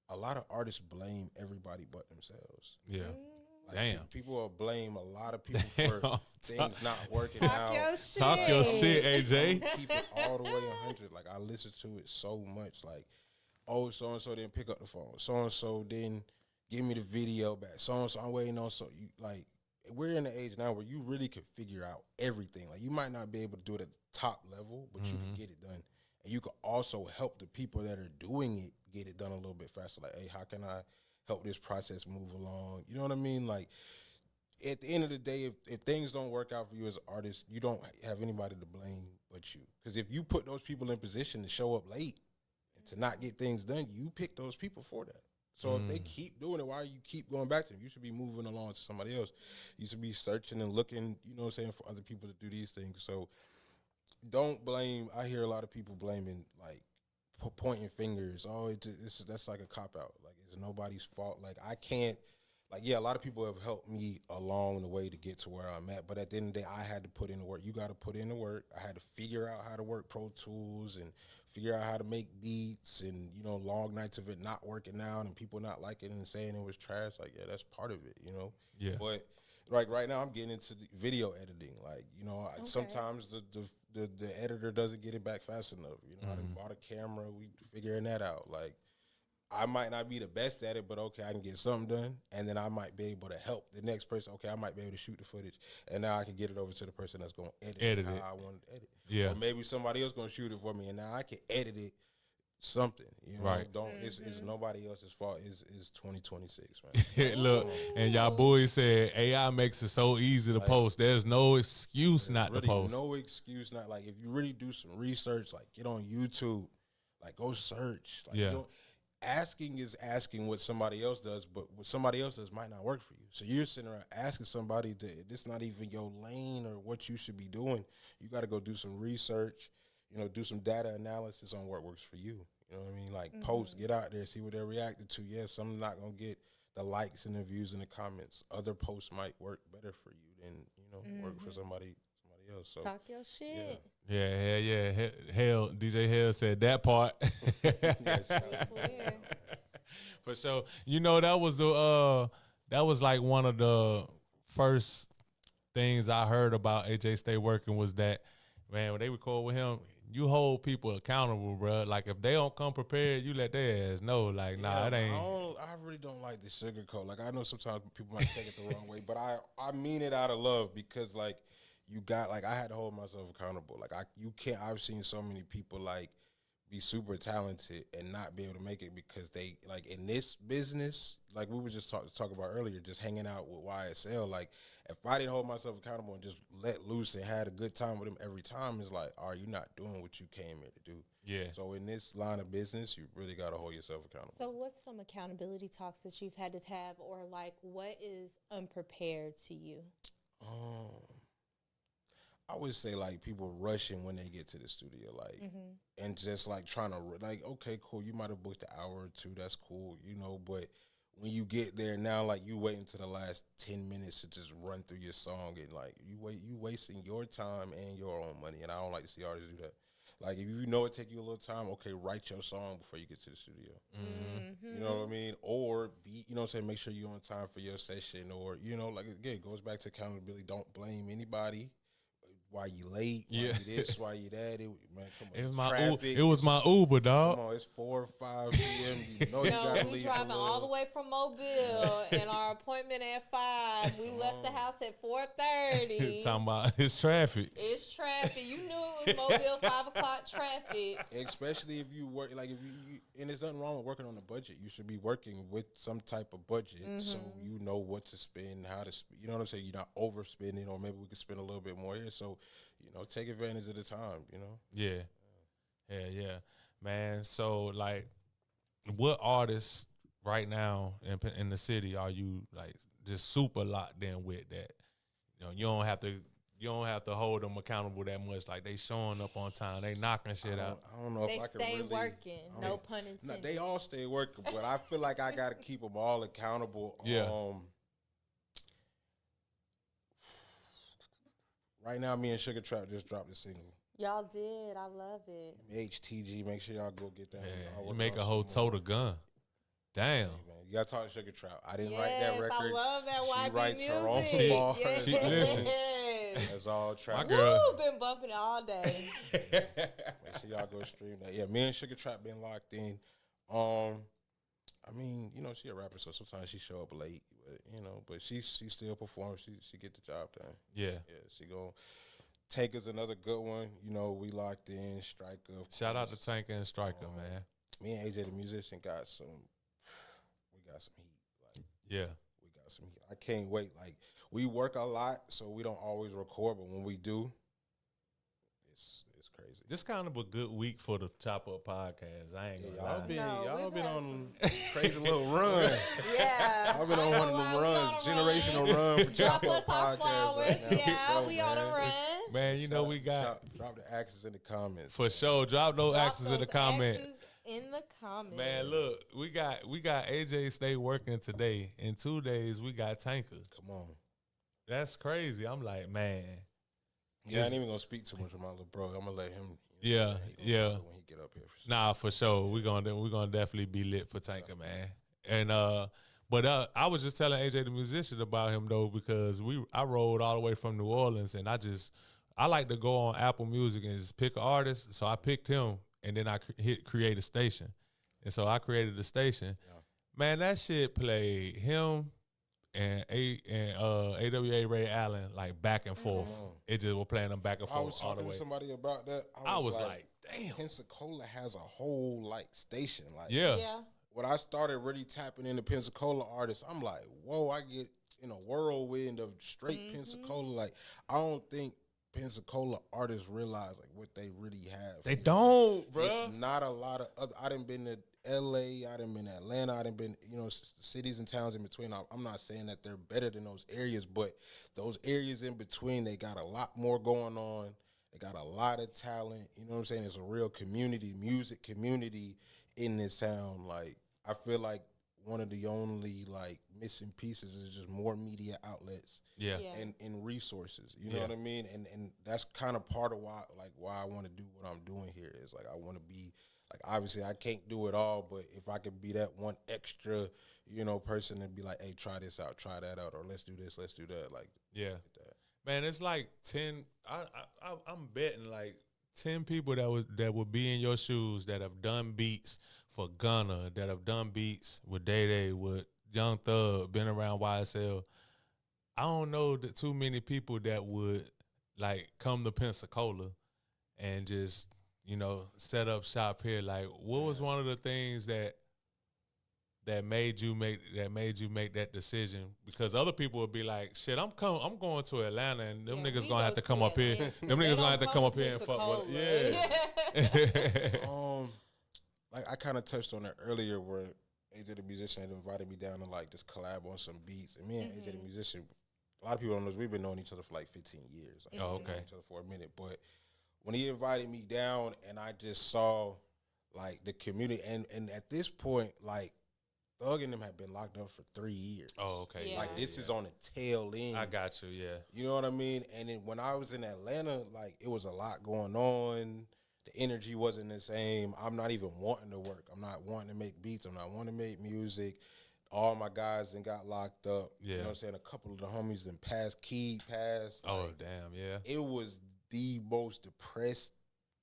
a lot of artists blame everybody but themselves. Yeah. Like, Damn. people will blame a lot of people for things not working Talk out. your shit. Talk your shit, AJ. Keep it all the way 100. Like, I listen to it so much. Like, oh, so-and-so didn't pick up the phone. So-and-so didn't give me the video back. So-and-so, I'm waiting on. So, you, like, we're in the age now where you really could figure out everything. Like, you might not be able to do it at the top level, but you can get it done. And you can also help the people that are doing it get it done a little bit faster. Like, hey, how can I help this process move along? You know what I mean? Like, at the end of the day, if things don't work out for you as an artist, you don't have anybody to blame but you. Because if you put those people in position to show up late and to not get things done, you pick those people for that. So if they keep doing it, why you keep going back to them? You should be moving along to somebody else. You should be searching and looking, you know what I'm saying, for other people to do these things. So don't blame. I hear a lot of people blaming, like, pointing fingers. Oh, that's like a cop-out. Like, it's nobody's fault. Like, I can't. Like, yeah, a lot of people have helped me along the way to get to where I'm at. But at the end of the day, I had to put in the work. You got to put in the work. I had to figure out how to work Pro Tools and figure out how to make beats and, you know, long nights of it not working out and people not liking it and saying it was trash. Like, yeah, that's part of it, you know? Yeah. But, like, right now I'm getting into the video editing. Like, you know, sometimes the editor doesn't get it back fast enough. You know, I done bought a camera. We figuring that out. Like, I might not be the best at it, but okay, I can get something done, and then I might be able to help the next person. Okay, I might be able to shoot the footage, and now I can get it over to the person that's going to edit how I want to edit. Yeah. Or maybe somebody else going to shoot it for me, and now I can edit it something. You know, Right. It's nobody else's fault. It's 2026, man. Look, and y'all boys said AI makes it so easy to post. There's no excuse not really to post. No excuse not. Like, if you really do some research, like, get on YouTube, like, go search. Like, Yeah. Asking is asking what somebody else does, but what somebody else does might not work for you. So you're sitting around asking somebody that this not even your lane or what you should be doing. You got to go do some research, you know, do some data analysis on what works for you. You know what I mean? Like, post, get out there, see what they're reacting to. Yes, some not going to get the likes and the views and the comments. Other posts might work better for you than, you know, work for somebody else. So Talk your shit. Yeah. Hell, DJ Hell said that part. We swear. For sure. You know, that was like one of the first things I heard about AJ StayWorkin was that, man, when they record with him, you hold people accountable, bro. Like, if they don't come prepared, you let their ass know. Like, nah, it ain't. I really don't like the sugarcoat. Like, I know sometimes people might take it the wrong way, but I mean it out of love because, like, I had to hold myself accountable. Like, I've seen so many people, like, be super talented and not be able to make it because they, like, in this business, like we were just talking about earlier, just hanging out with YSL. Like, if I didn't hold myself accountable and just let loose and had a good time with them every time, it's like, are you not doing what you came here to do? Yeah. So in this line of business, you really got to hold yourself accountable. So what's some accountability talks that you've had to have, or, like, what is unprepared to you? I would say, like, people rushing when they get to the studio, like, and just, like, trying to, like, okay, cool, you might have booked an hour or two, that's cool, you know, but when you get there now, like, you wait until the last 10 minutes to just run through your song, and, like, you wasting your time and your own money, and I don't like to see artists do that. Like, if you know it take you a little time, okay, write your song before you get to the studio. You know what I mean? Or you know what I'm saying, make sure you're on time for your session, or, you know, like, again, it goes back to accountability. Don't blame anybody. Why you late? Why you this? Why you that? Man, come on. It was my Uber, dog. Come on, it's 4 or 5 p.m. You know you gotta leave. We driving all the way from Mobile, and our appointment at 5. We left the house at 4:30. Talking about it's traffic. It's traffic. You knew it was Mobile 5 o'clock traffic. Especially if you work, like, if you and there's nothing wrong with working on a budget. You should be working with some type of budget so you know what to spend, how to spend. You know what I'm saying? You're not overspending, or maybe we could spend a little bit more here. So, you know, take advantage of the time, you know? Yeah, man. So, like, what artists right now in the city are you, like, just super locked in with that? You know, you don't have to hold them accountable that much. Like, they showing up on time, they knocking shit out. I don't know if I can really. They stay working, no pun intended. No, they all stay working, but I feel like I got to keep them all accountable. Yeah. Right now, me and Sugar Trap just dropped a single. Y'all did. I love it. HTG, make sure y'all go get that. Yeah, you make a whole total gun. Damn. Hey, man, you got to talk to Sugar Trap. I didn't write that record. I love that YB She writes music. her own bars. Yes. She listen. That's all Trap. My girl. Woo, been bumping it all day. Make sure y'all go stream that. Yeah, me and Sugar Trap been locked in. I mean, you know, she a rapper, so sometimes she show up late, but, you know, but she still performs. She get the job done. Yeah. She gonna take us another good one. You know, we locked in. Striker. Shout out to Tanker and Striker, man. Me and AJ the musician got some heat. Like, Yeah. we got some heat. I can't wait. Like, we work a lot, so we don't always record, but when we do, it's crazy. crazy. This kind of a good week for the Chop Up podcast. I ain't gonna lie. Y'all we've been had on crazy little run. Yeah. I've been on one of them runs, generational run for Chop Drop Up us our podcast flowers. right now. Yeah, So, we on a man, run. Man, you know we got drop the axes in the comments. for sure. Drop those Drop axes in the those comment. X's in the comments. Man, look, we got AJ stay working today. In 2 days, we got Tanker. Come on. That's crazy. I'm like, man. Yeah, I ain't even gonna speak too much about my little bro. I'm gonna let him. Yeah, yeah. When he get up here. For sure. Nah, for sure. We're gonna definitely be lit for Tanker, man. And but I was just telling AJ the musician about him though, because I rode all the way from New Orleans, and I like to go on Apple Music and just pick an artist. So I picked him, and then I hit create a station, and so I created the station. Yeah. Man, that shit played him and AWA Ray Allen like back and forth. It just was playing them back and forth. I was talking to somebody about that. I was like, damn. Pensacola has a whole like station. Like, yeah. When I started really tapping into Pensacola artists, I'm like, whoa, I get in a whirlwind of straight Pensacola. Like, I don't think Pensacola artists realize like what they really have. They don't, bro. It's not a lot of other. I done been to LA, I done been to Atlanta, I done been, cities and towns in between. I'm not saying that they're better than those areas, but those areas in between, they got a lot more going on. They got a lot of talent. You know what I'm saying? It's a real community, music community in this town. Like, I feel like one of the only like missing pieces is just more media outlets and resources. You know what I mean? And that's kind of part of why I want to do what I'm doing here is like I want to be like, obviously I can't do it all, but if I could be that one extra, person and be like, hey, try this out, try that out, or let's do this, let's do that. Like, yeah. Man, it's like 10 I'm betting like 10 people that would be in your shoes that have done beats for Gunna, that have done beats with Day Day, with Young Thug, been around YSL. I don't know that too many people that would like come to Pensacola and just, set up shop here. Like, what was one of the things that made you make that decision? Because other people would be like, shit, I'm going to Atlanta, and them niggas gonna have to come up here. Them niggas gonna have to come up here and fuck with it. Yeah. Like I kind of touched on it earlier, where AJ the musician had invited me down to like just collab on some beats, and me and AJ the musician, a lot of people don't know, we've been knowing each other for like 15 years. Like, okay. We've known each other for a minute, but when he invited me down, and I just saw like the community, and at this point, like Thug and them had been locked up for 3 years. Oh, okay. Yeah. Like this is on the tail end. I got you. Yeah. You know what I mean? And then when I was in Atlanta, like it was a lot going on. The energy wasn't the same. I'm not even wanting to work. I'm not wanting to make beats. I'm not wanting to make music. All my guys then got locked up. Yeah. You know what I'm saying? A couple of the homies then passed. Oh, damn, yeah. It was the most depressed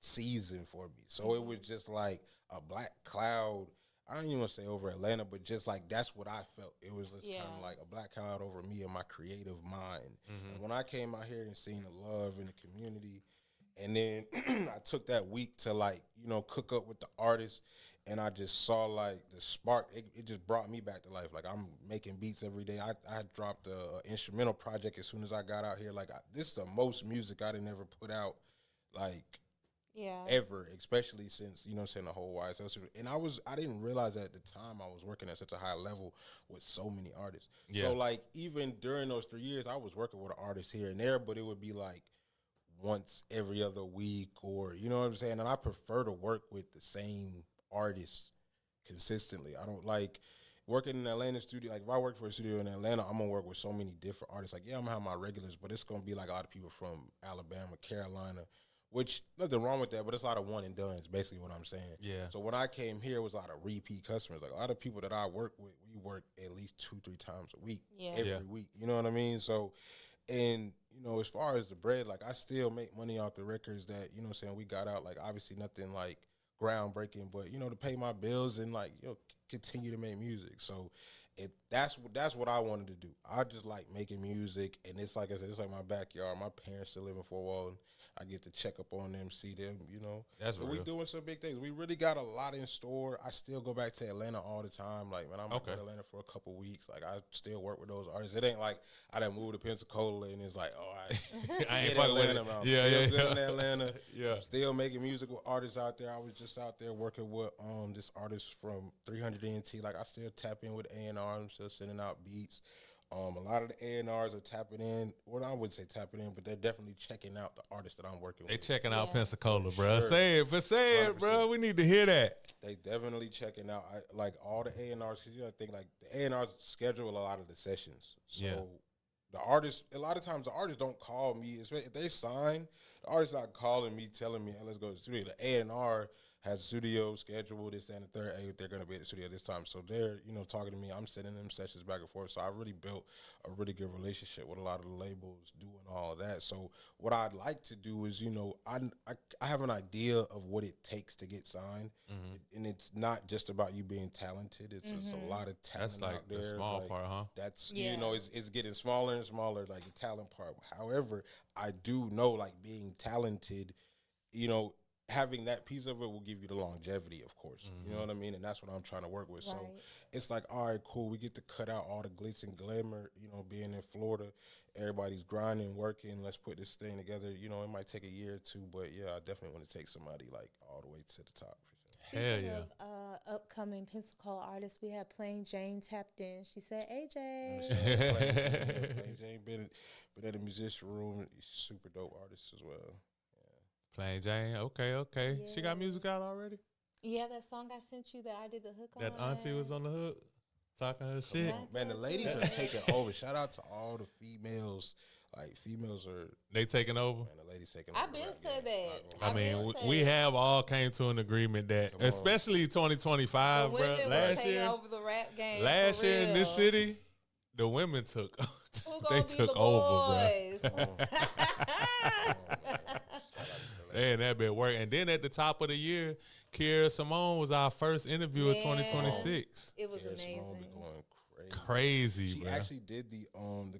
season for me. So it was just like a black cloud. I don't even want to say over Atlanta, but just like that's what I felt. It was just kind of like a black cloud over me and my creative mind. And when I came out here and seen the love in the community, and then I took that week to like, cook up with the artists, and I just saw like the spark. It just brought me back to life. Like I'm making beats every day. I dropped a instrumental project as soon as I got out here. Like this is the most music I didn't ever put out, like ever, especially since, the whole YSL series. And I didn't realize at the time I was working at such a high level with so many artists. Yeah. So like even during those 3 years, I was working with an artist here and there, but it would be like once every other week, or you know what I'm saying? And I prefer to work with the same artists consistently. I don't like working in an Atlanta studio. Like if I work for a studio in Atlanta, I'm gonna work with so many different artists. Like, I'm gonna have my regulars, but it's gonna be like a lot of people from Alabama, Carolina, which nothing wrong with that, but it's a lot of one and done is basically what I'm saying. Yeah. So when I came here, it was a lot of repeat customers. Like a lot of people that I work with, we work at least 2-3 times a week, every week. You know what I mean? So, and as far as the bread, like I still make money off the records that, we got out. Like obviously nothing like groundbreaking, but to pay my bills and like, continue to make music. So that's what I wanted to do. I just like making music, and it's like I said, it's like my backyard. My parents still live in Fort Walton. I get to check up on them, see them, you know. That's so real. we doing some big things. We really got a lot in store. I still go back to Atlanta all the time. Like, man, I'm going to Atlanta for a couple weeks. Like, I still work with those artists. It ain't like I done moved to Pensacola and it's like, I ain't fucking with it. I'm Yeah, still yeah, good yeah. in Atlanta. Yeah. I'm still making music with artists out there. I was just out there working with this artist from 300 NT. Like, I still tap in with A&R. I'm still sending out beats. A lot of the A&Rs are tapping in. Well, I wouldn't say tapping in, but they're definitely checking out the artists that I'm working with. They checking out Yeah. Pensacola, bro. Sure. Say it, bro. We need to hear that. They definitely checking out like all the A&Rs, because you gotta think like the A&Rs schedule a lot of the sessions. So Yeah. the artists, a lot of times the artists don't call me. If they sign, the artist not calling me, telling me, hey, let's go to the studio. The A&R has a studio schedule, this, that, and the third. Hey, they're going to be at the studio this time. So they're, talking to me. I'm sending them sessions back and forth. So I really built a really good relationship with a lot of the labels doing all of that. So what I'd like to do is, I have an idea of what it takes to get signed. And it's not just about you being talented. It's just a lot of talent That's like out there. the small part, huh? That's, Yeah. it's getting smaller and smaller, like the talent part. However, I do know, like, being talented, having that piece of it will give you the longevity, of course. You know what I mean? And that's what I'm trying to work with. Right. So it's like, all right, cool. We get to cut out all the glitz and glamour, being in Florida. Everybody's grinding, working. Let's put this thing together. It might take a year or two, but yeah, I definitely want to take somebody like all the way to the top. For sure. Hell Speaking yeah. of upcoming Pensacola artists, we have Plain Jane tapped in. She said, AJ. Plain Jane been at the musician room. Super dope artist as well. Plain Jane. Okay. She got music out already? Yeah, that song I sent you that I did the hook on. That auntie was on the hook talking her shit. Man, the ladies are taking over. Shout out to all the females. Like, females are, They taking over? man, the ladies taking over. I've been the rap said game. that. I mean, we have all came to an agreement that, Come on. especially 2025, The bro. women was Last taking year, over the rap game. last for year in this real. city, the women took Who they gonna be took the over, bro. boys? Come on. Man, that been work. And then at the top of the year, Kiera Simone was our first interview of Yeah. 2026. It was Kara Simone amazing. be going crazy. Crazy, She bro. actually did the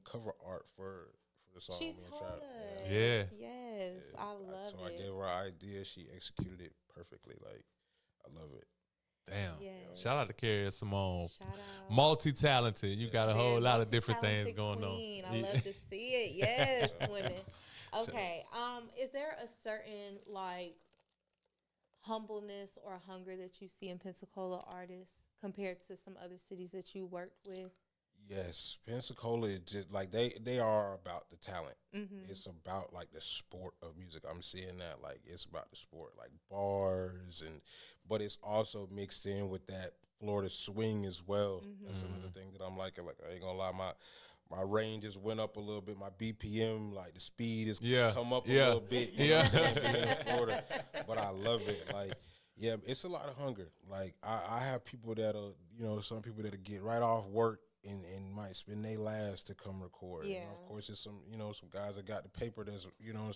cover art for the song. She Me and told Trap. us. Yeah. Yes, I love So I it. gave her an idea. She executed it perfectly. Like, I love it. Damn. Yes. Shout out to Kiera Simone. Shout out. Multi-talented. You got a whole Man, lot of different things multi-talented going queen. on. I love to see it. Yes, women. Okay. Is there a certain like humbleness or hunger that you see in Pensacola artists compared to some other cities that you worked with? Yes, Pensacola is just like they are about the talent. Mm-hmm. It's about like the sport of music. I'm seeing that, like, it's about the sport, like bars, but it's also mixed in with that Florida swing as well. That's another thing that I'm liking. Like, I ain't gonna lie, my range just went up a little bit. My BPM, like the speed has come up a little bit. You know what I'm saying, being in Florida, but I love it. Like, yeah, it's a lot of hunger. Like, I have people that'll, some people that'll get right off work and might spend their last to come record. Yeah. Of course, there's some, some guys that got the paper that's,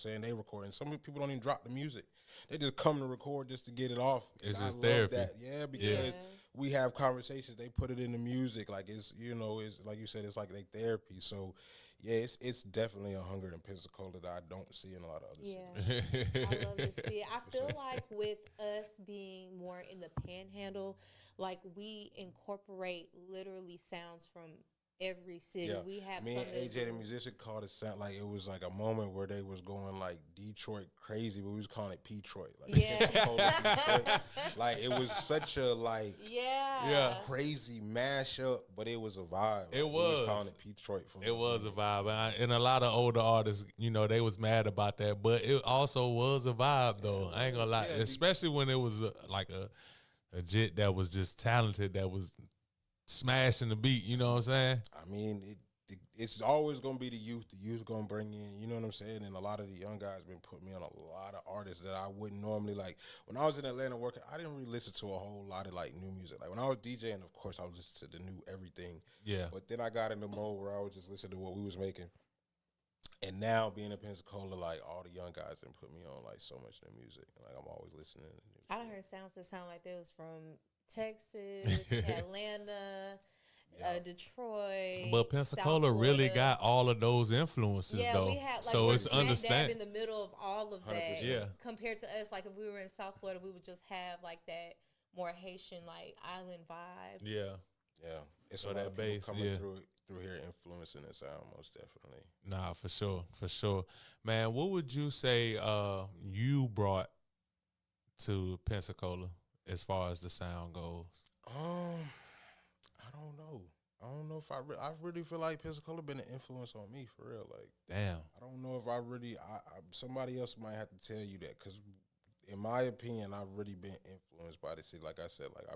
they record. And some people don't even drop the music. They just come to record just to get it off. It's And just I therapy. love that. Yeah, because we have conversations. They put it in the music. Like, it's, it's like you said, it's like they therapy. So, yeah, it's definitely a hunger in Pensacola that I don't see in a lot of other cities. Yeah, I love to see it. I feel like with us being more in the panhandle, like we incorporate literally sounds from every city. Yeah. We have Me and something. AJ the musician called it sound like it was like a moment where they was going like Detroit crazy, but we was calling it Petroit. Like, Yeah. Pensacola, Detroit. Like, it was such a like Yeah. crazy mashup, but it was a vibe. It Like, we was. calling it Petroit. It was a vibe, and a lot of older artists, they was mad about that, but it also was a vibe, though. I ain't gonna lie, Yeah, especially when it was like a jit that was just talented, that was smashing the beat. You know what I'm saying? I mean, it's always gonna be the youth. The youth gonna bring in, you know what I'm saying? And a lot of the young guys been putting me on a lot of artists that I wouldn't normally like. When I was in Atlanta working, I didn't really listen to a whole lot of like new music. Like, when I was DJing, of course, I was listening to the new everything. Yeah. But then I got in the mode where I was just listening to what we was making. And now being in Pensacola, like, all the young guys done put me on like so much new music. Like, I'm always listening to new I done heard sounds that sound like they was from Texas, Atlanta. Detroit. But Pensacola South really Florida. got all of those influences, Yeah, though. we had like so we're it's smack dab understand. in the middle of all of that. 100%. Yeah. Compared to us, like if we were in South Florida, we would just have like that more Haitian like island vibe. Yeah. Yeah, it's So a lot that of people bass, coming yeah. through here influencing the sound, most definitely. Nah, for sure. Man, what would you say you brought to Pensacola as far as the sound goes? I don't know. I don't know if I really feel like Pensacola been an influence on me for real. Like, Damn. I don't know if I really. Somebody else might have to tell you that because, in my opinion, I've really been influenced by the city. Like I said, like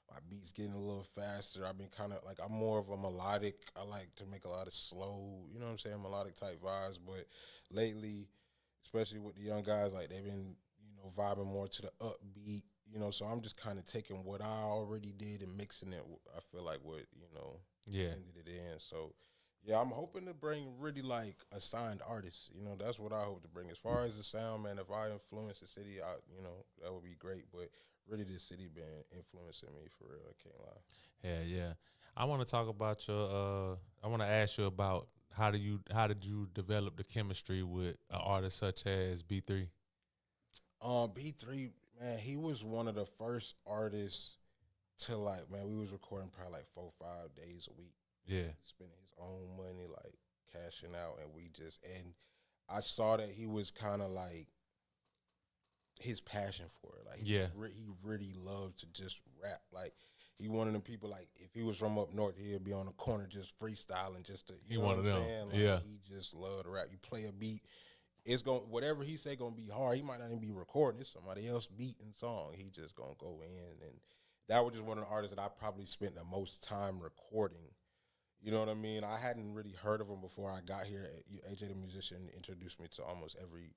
my beats getting a little faster. I've been kind of like I'm more of a melodic. I like to make a lot of slow, you know what I'm saying, melodic type vibes. But lately, especially with the young guys, like they've been, vibing more to the upbeat. So I'm just kind of taking what I already did and mixing it. I feel like what ended it in. So yeah, I'm hoping to bring really like a signed artist. That's what I hope to bring. As far as the sound, man, if I influence the city, that would be great. But really, the city been influencing me for real. I can't lie. Yeah. I want to talk about your. I want to ask you about how did you develop the chemistry with an artist such as B3? B3, man, he was one of the first artists to we was recording probably like 4 or 5 days a week. Yeah. Spending his own money, like cashing out, and I saw that he was kind of like his passion for it. Like, he really loved to just rap. Like, he one of them people, like, if he was from up north, he'd be on the corner just freestyling, He one of them. saying? Like, yeah. He just loved to rap. You play a beat, it's going whatever he say gonna be hard. He might not even be recording. It's somebody else beat and song. He just gonna go in, and that was just one of the artists that I probably spent the most time recording. You know what I mean? I hadn't really heard of him before I got here. AJ the musician introduced me to almost every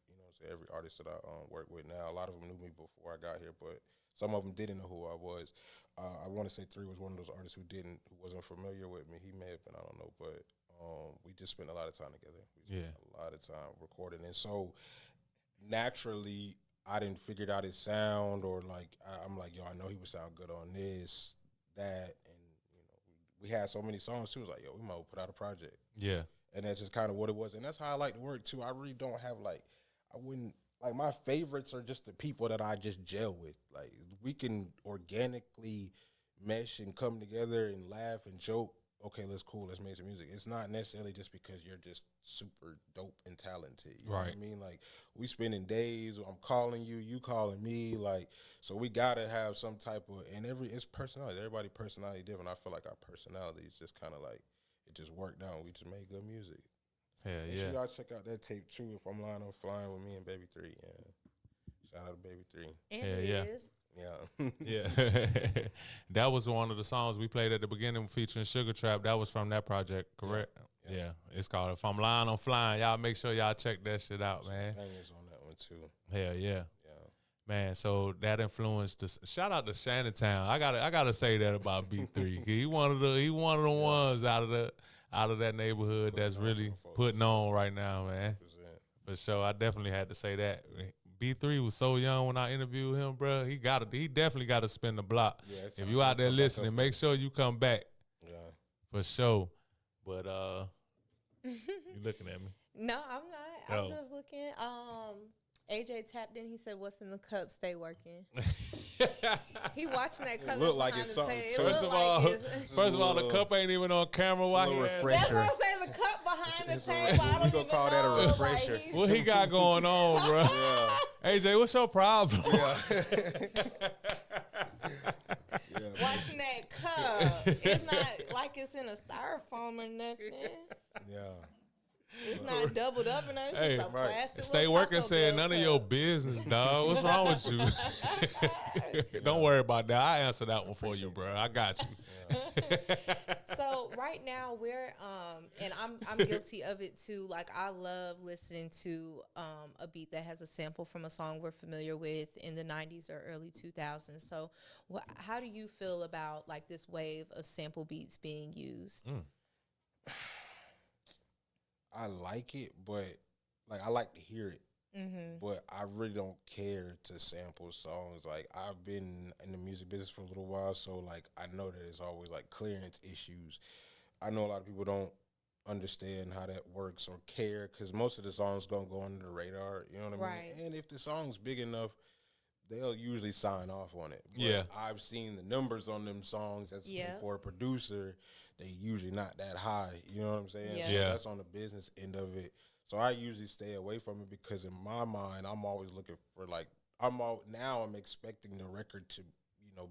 every artist that I work with now. A lot of them knew me before I got here, but some of them didn't know who I was. I want to say thru was one of those artists who wasn't familiar with me. He may have been, I don't know, but we just spent a lot of time together. We spent a lot of time recording, and so naturally, I didn't figure out his sound, or I'm like, yo, I know he would sound good on this, that, and we had so many songs too. It was like, yo, we might put out a project. Yeah, and that's just kind of what it was, and that's how I like to work too. I really don't have I wouldn't my favorites are just the people that I just gel with. Like, we can organically mesh and come together and laugh and joke. Okay, let's make some music. It's not necessarily just because you're just super dope and talented. You know what I mean? Like, we spending days, I'm calling you, you calling me, so we gotta have some type of, and it's personality. Everybody's personality different. I feel like our personality is just kind of it just worked out, and we just made good music. Yeah. So y'all check out that tape too. If I'm lying, I'm flying with me and Baby 3. Yeah, shout out to Baby 3. And yeah. Yeah. Yeah. That was one of the songs we played at the beginning featuring Sugar Trap. That was from that project, correct? Yeah. It's called If I'm Lying, I'm Flying. Y'all make sure y'all check that shit out, man. Bangers on that one too. Hell yeah. Man, so that influenced us. Shout out to Shannontown. I gotta say that about B3. He one of the ones out of that neighborhood that's really putting on right now, man. 100%. For sure. I definitely had to say that. B3 was so young when I interviewed him, bro. He definitely got to spin the block. Yeah, if you out there listening, make sure you come back. Yeah. For sure. But you looking at me? No, I'm not. I'm just looking. AJ tapped in. He said, "What's in the cup? Stay working." He watching that cup. Look like it's something. First of all, the cup ain't even on camera. Why he That's what I'm saying. The cup behind the table. We gonna call that a refresher. What he got going on, bro? AJ, what's your problem? Watching that cup. It's not like it's in a styrofoam or nothing. Yeah. It's not doubled up or nothing. It's just a plastic. StayWorkin said none of your business, dog. What's wrong with you? Don't worry about that. I answer that one for you, bro. I got you. So right now we're and I'm guilty of it too. Like, I love listening to a beat that has a sample from a song we're familiar with in the 90s or early 2000s. So how do you feel about this wave of sample beats being used? I like it, but I like to hear it. but I really don't care to sample songs. Like, I've been in the music business for a little while, so like I know that it's always like clearance issues. I know a lot of people don't understand how that works or care because most of the songs gonna go under the radar. You know what I mean? And if the song's big enough, they'll usually sign off on it. But I've seen the numbers on them songs for a producer, they usually not that high. You know what I'm saying? So that's on the business end of it. So I usually stay away from it because in my mind, I'm always looking for like I'm expecting the record to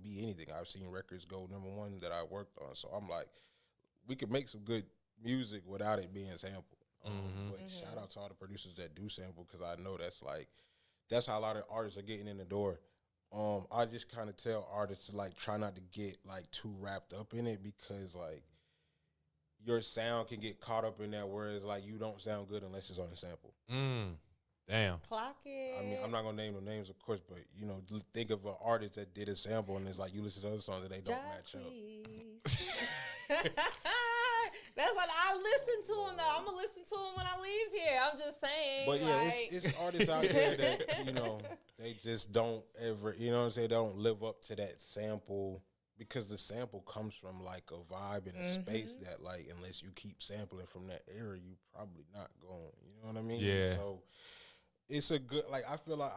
be anything. I've seen records go #1 that I worked on. So I'm like, we could make some good music without it being sampled. But shout out to all the producers that do sample because I know that's how a lot of artists are getting in the door. I just kind of tell artists to like try not to get like too wrapped up in it because like your sound can get caught up in that, whereas like you don't sound good unless it's on a sample. Damn. Clock it. I mean, I'm not gonna name the names, of course, but think of an artist that did a sample and it's like you listen to other songs that they don't match up. That's what I listen to him though. I'm gonna listen to him when I leave here. I'm just saying. But yeah, it's artists out there that they just don't ever, what I'm saying, they don't live up to that sample because the sample comes from like a vibe and a space that like unless you keep sampling from that era, you probably not going. You know what I mean? Yeah. So it's a good I feel like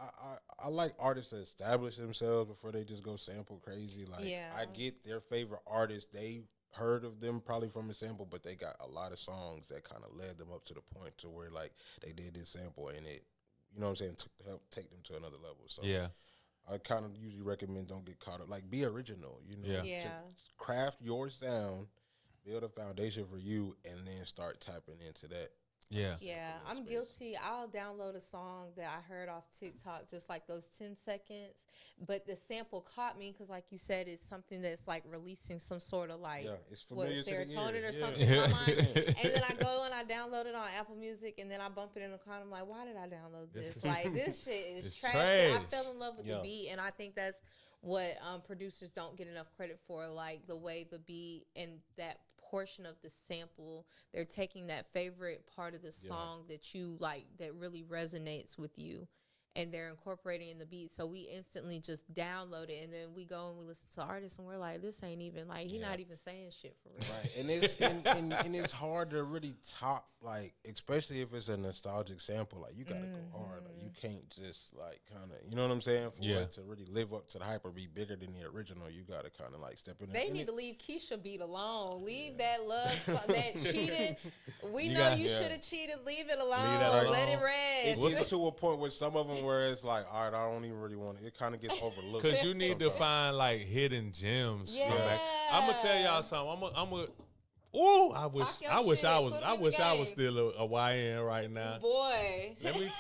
I like artists that establish themselves before they just go sample crazy. Like I get their favorite artists, they heard of them probably from a sample, but they got a lot of songs that kind of led them up to the point to where like they did this sample and it, help take them to another level. So I kind of usually recommend don't get caught up. Like be original, to craft your sound, build a foundation for you, and then start tapping into that. Yeah, I'm guilty. I'll download a song that I heard off TikTok, just like those 10 seconds. But the sample caught me because, like you said, it's something that's like releasing some sort of like it's familiar serotonin or something in my mind. And then I go and I download it on Apple Music, and then I bump it in the car. And I'm like, why did I download this? Like this shit is trash. I fell in love with the beat, and I think that's what producers don't get enough credit for, like the way the beat and that portion of the sample, they're taking that favorite part of the song that you like, that really resonates with you, and they're incorporating in the beat. So we instantly just download it, and then we go and we listen to artists, and we're like, this ain't even like he not even saying shit for real. Right, and it's it's hard to really top, like especially if it's a nostalgic sample. Like you gotta go hard. Like you can't just like kind of, you know what I'm saying? For it to really live up to the hype or be bigger than the original, you gotta kind of like step in. They need to leave Keisha beat alone. Leave that love, that cheating. We know you should have cheated. Leave it alone. Let it rest. It gets to a point with some of them where it's like, all right, I don't even really want it. It kind of gets overlooked. Because you need to find like hidden gems. From back. I'm gonna tell y'all something. I wish I was still a YN right now. Boy, let me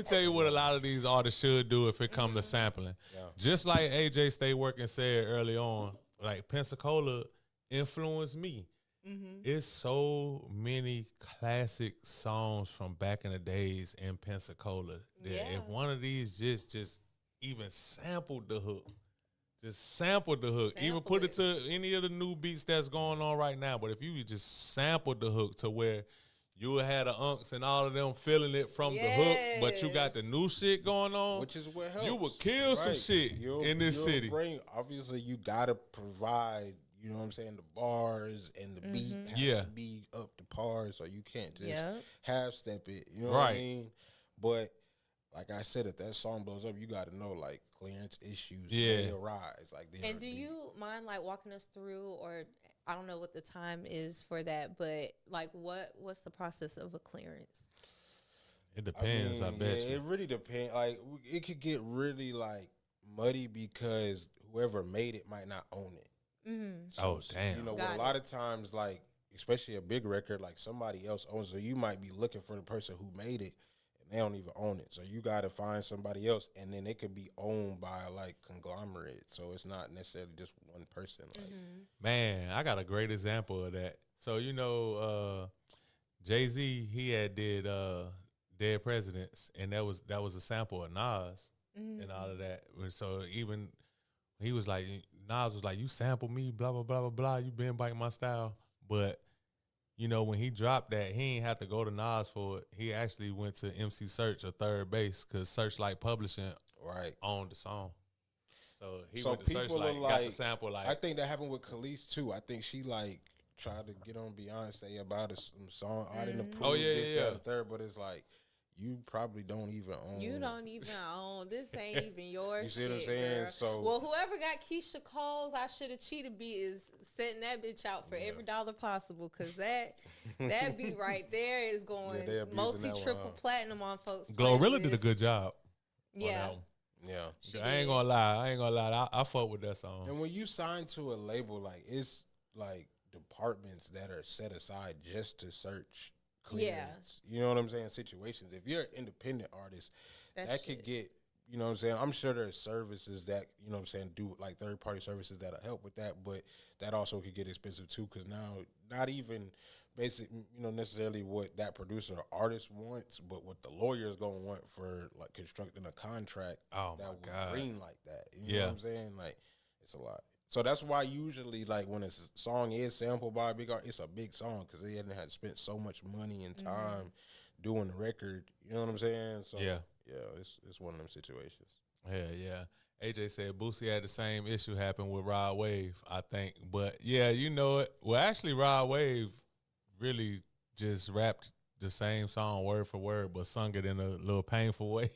tell you what a lot of these artists should do if it comes to sampling. Just like AJ StayWorkin said early on, like Pensacola influenced me. It's so many classic songs from back in the days in Pensacola that if one of these just even sampled the hook, even put it to any of the new beats that's going on right now. But if you just sampled the hook to where you would have the unks and all of them feeling it from the hook, but you got the new shit going on, which is what helps. You would kill some shit in this city. Obviously, you got to provide, you know what I'm saying, the bars and the beat has to be up to par, so you can't just half step it. You know what I mean? But like I said, if that song blows up, you got to know like clearance issues may arise. Like, and do you mind like walking us through, or I don't know what the time is for that, but like what's the process of a clearance? It depends. I bet you. It really depends. Like it could get really like muddy because whoever made it might not own it. So, damn. A lot of times, like, especially a big record, like somebody else owns it. So you might be looking for the person who made it, and they don't even own it. So you got to find somebody else, and then it could be owned by, like, conglomerate. So it's not necessarily just one person. Like. Man, I got a great example of that. So, Jay-Z, he had did Dead Presidents, and that was a sample of Nas and all of that. So even he was like, Nas was like, you sampled me, blah, blah, blah, blah, blah. You been biting my style. But you know, when he dropped that, he ain't have to go to Nas for it. He actually went to MC Search or Third Base because Searchlight Publishing owned the song. So he went to Searchlight, got the sample. Like, I think that happened with Khalees too. I think she like tried to get on Beyonce about some song. I didn't approve this, that, and the third, but it's like, you probably don't even own. You don't even own. This ain't even your you see shit, what I'm saying? Girl. So, well, whoever got Keisha Cole's I Should Have Cheated beat is setting that bitch out for every dollar possible, because that beat right there is going multi-triple platinum on folks. Glorilla did a good job. Yeah. Yeah. I ain't gonna lie. I fuck with that song. And when you sign to a label, like, it's like departments that are set aside just to search clearance. You know what I'm saying? Situations. If you're an independent artist, that could get, you know what I'm saying? I'm sure there's services that, you know what I'm saying, do like third-party services that'll help with that, but that also could get expensive too, because now not even basic, you know, necessarily what that producer or artist wants, but what the lawyer is going to want for like constructing a contract that would green like that. You know what I'm saying? Like, it's a lot. So that's why usually, like, when a song is sampled by a big artist, it's a big song because they hadn't had spent so much money and time doing the record. You know what I'm saying? So it's one of them situations. Yeah. AJ said Boosie had the same issue happen with Rod Wave, I think. But yeah, you know it. Well, actually, Rod Wave really just rapped the same song word for word, but sung it in a little painful way.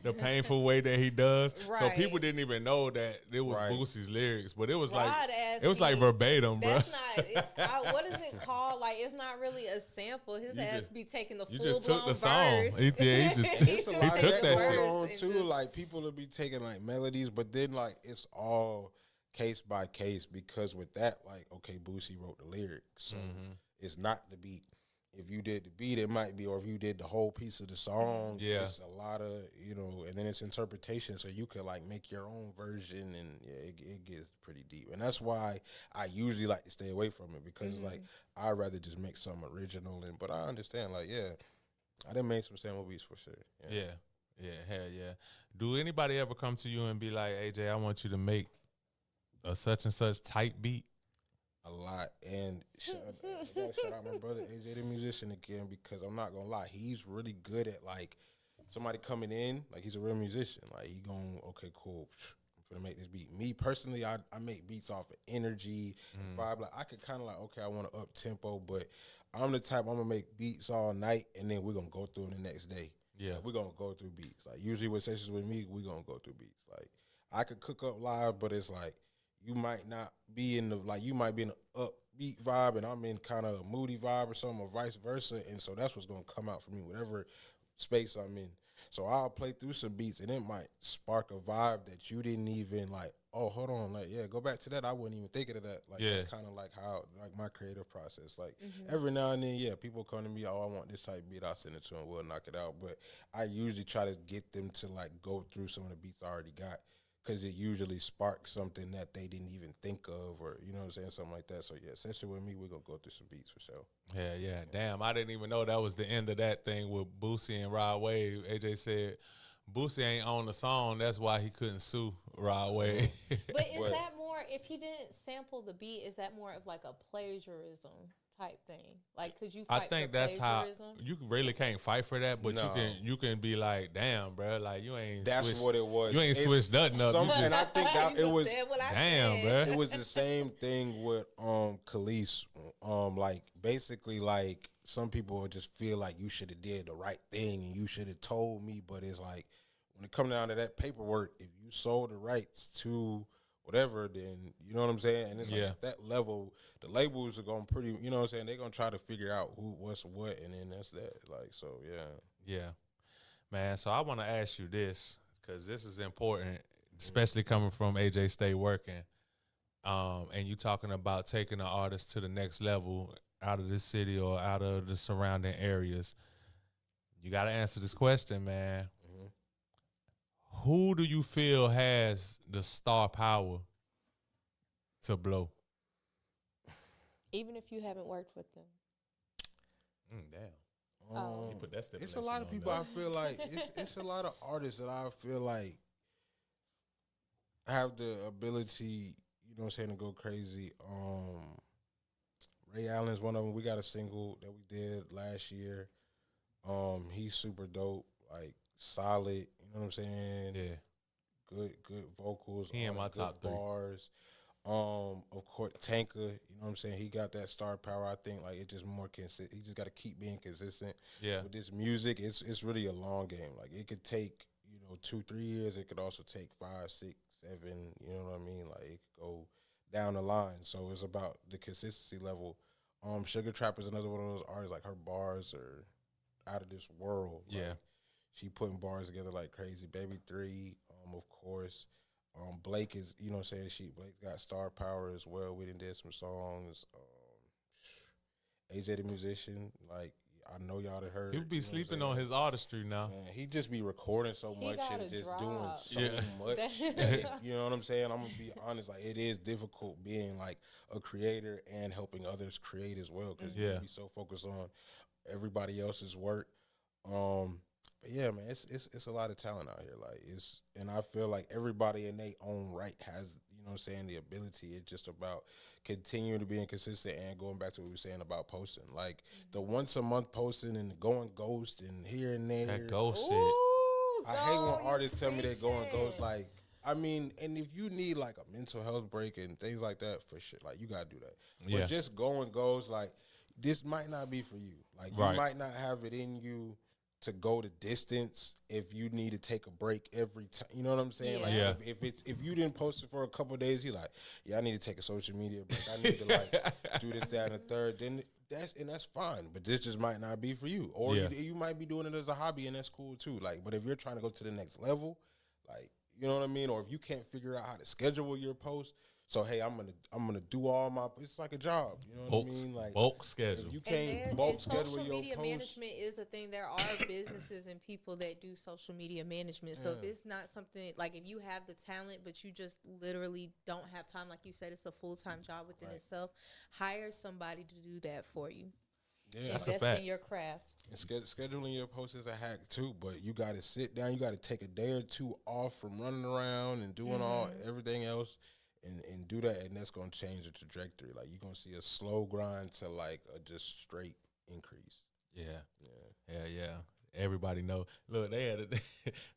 The painful way that he does. Right. So people didn't even know that it was Boosie's lyrics, but it was like verbatim, bro. That's not what is it called? Like, it's not really a sample. His ass be taking the full blown verse. He just took the song. He took that shit on too. Like, people will be taking like melodies, but then like it's all case by case, because with that, like, okay, Boosie wrote the lyrics, so it's not the beat. If you did the beat, it might be, or if you did the whole piece of the song, it's a lot of, you know, and then it's interpretation, so you could like make your own version, and it gets pretty deep. And that's why I usually like to stay away from it, because like, I'd rather just make something original. But I understand, like, I done made some sample beats for sure. Yeah, hell yeah. Do anybody ever come to you and be like, AJ, I want you to make a such and such type beat? A lot. And I gotta shout out my brother AJ, the musician, again, because I'm not gonna lie, he's really good at like somebody coming in, like, he's a real musician. Like, he going, okay, cool, I'm gonna make this beat. Me personally, I make beats off of energy and vibe. Like, I could kind of like, okay, I want to up tempo, but I'm the type, I'm gonna make beats all night and then we're gonna go through them the next day. Yeah, like, we're gonna go through beats. Like, usually with sessions with me, we're gonna go through beats. Like, I could cook up live, but it's like, you might not be in the, like, you might be in an upbeat vibe and I'm in kind of a moody vibe or something, or vice versa. And so that's what's going to come out for me, whatever space I'm in. So I'll play through some beats and it might spark a vibe that you didn't even like, oh, hold on. Like, go back to that. I wouldn't even think of that. Like, that's kind of like how, like, my creative process. Like, every now and then, people come to me, oh, I want this type of beat. I'll send it to them. We'll knock it out. But I usually try to get them to, like, go through some of the beats I already got, because it usually sparks something that they didn't even think of, or, you know what I'm saying, something like that. So, session with me, we're going to go through some beats for sure. Yeah. Damn, I didn't even know that was the end of that thing with Boosie and Rod Wave. AJ said Boosie ain't on the song. That's why he couldn't sue Rod Wave. But is that more, if he didn't sample the beat, is that more of like a plagiarism type thing? Like, could you fight I think for that's plagiarism? how you really can't fight for that, but you can be like, damn, bro, like, you ain't. That's switched, what it was. You ain't switched nothing up. And I think that it was. Damn, bro. It was the same thing with Khalees. Like, basically, like, some people just feel like you should have did the right thing and you should have told me, but it's like, when it comes down to that paperwork, if you sold the rights to whatever, then, you know what I'm saying? And it's like, at that level, the labels are going pretty, you know what I'm saying? They're going to try to figure out who, what's what, and then that's that. Like, so, Yeah. Man, so I want to ask you this, because this is important, especially coming from AJ StayWorkin. And you talking about taking an artist to the next level out of this city or out of the surrounding areas. You got to answer this question, man. Who do you feel has the star power to blow? Even if you haven't worked with them. Damn. You put that it's a lot of people. I feel like it's a lot of artists that I feel like have the ability, you know what I'm saying, to go crazy. Ray Allen's one of them. We got a single that we did last year. He's super dope, like solid. You know what I'm saying? Yeah. Good vocals. He in my good top 3. bars. Of course, Tanka. You know what I'm saying? He got that star power. I think like it's just more consistent. He just got to keep being consistent. Yeah. With this music, it's really a long game. Like it could take 2-3 years. It could also take 5, 6, 7. You know what I mean? Like it could go down the line. So it's about the consistency level. Sugar Trap is another one of those artists. Like her bars are out of this world. Yeah. Like, she putting bars together like crazy. Baby 3, of course. Blake is, you know what I'm saying? Blake got star power as well. We done did some songs. AJ the musician, like I know y'all done heard. He would be sleeping on his artistry now. Man, he just be recording so He much got and a just drop. doing so Yeah. much. that, you know what I'm saying? I'm gonna be honest. Like it is difficult being like a creator and helping others create as well because you be so focused on everybody else's work. But yeah, man, it's a lot of talent out here. Like and I feel like everybody in their own right has, you know what I'm saying, the ability. It's just about continuing to being consistent and going back to what we were saying about posting. Like the once a month posting and going ghost and here and there. That ghost shit. I hate when artists tell me they're going ghost. Like, I mean, and if you need like a mental health break and things like that, for sure, like you gotta do that. Yeah. But just going ghost, like this might not be for you. Like you might not have it in you to go the distance if you need to take a break every time. You know what I'm saying? Yeah. Like if you didn't post it for a couple of days, you're like, yeah, I need to take a social media break. I need to like do this, that, and the third. Then that's fine. But this just might not be for you. Or you might be doing it as a hobby and that's cool too. Like, but if you're trying to go to the next level, like, you know what I mean? Or if you can't figure out how to schedule your post, so hey, I'm gonna do all my. It's like a job. You know what I mean? Like bulk schedule. If you can't bulk schedule your media post, management is a thing. There are businesses and people that do social media management. So if it's not something like if you have the talent, but you just literally don't have time, like you said, it's a full-time job within itself. Hire somebody to do that for you. Yeah, that's a Invest fact. in your craft. And scheduling your post is a hack too, but you got to sit down. You got to take a day or two off from running around and doing everything else, and do that, and that's gonna change the trajectory. Like you're gonna see a slow grind to like a just straight increase. Yeah. Everybody know. Look, they had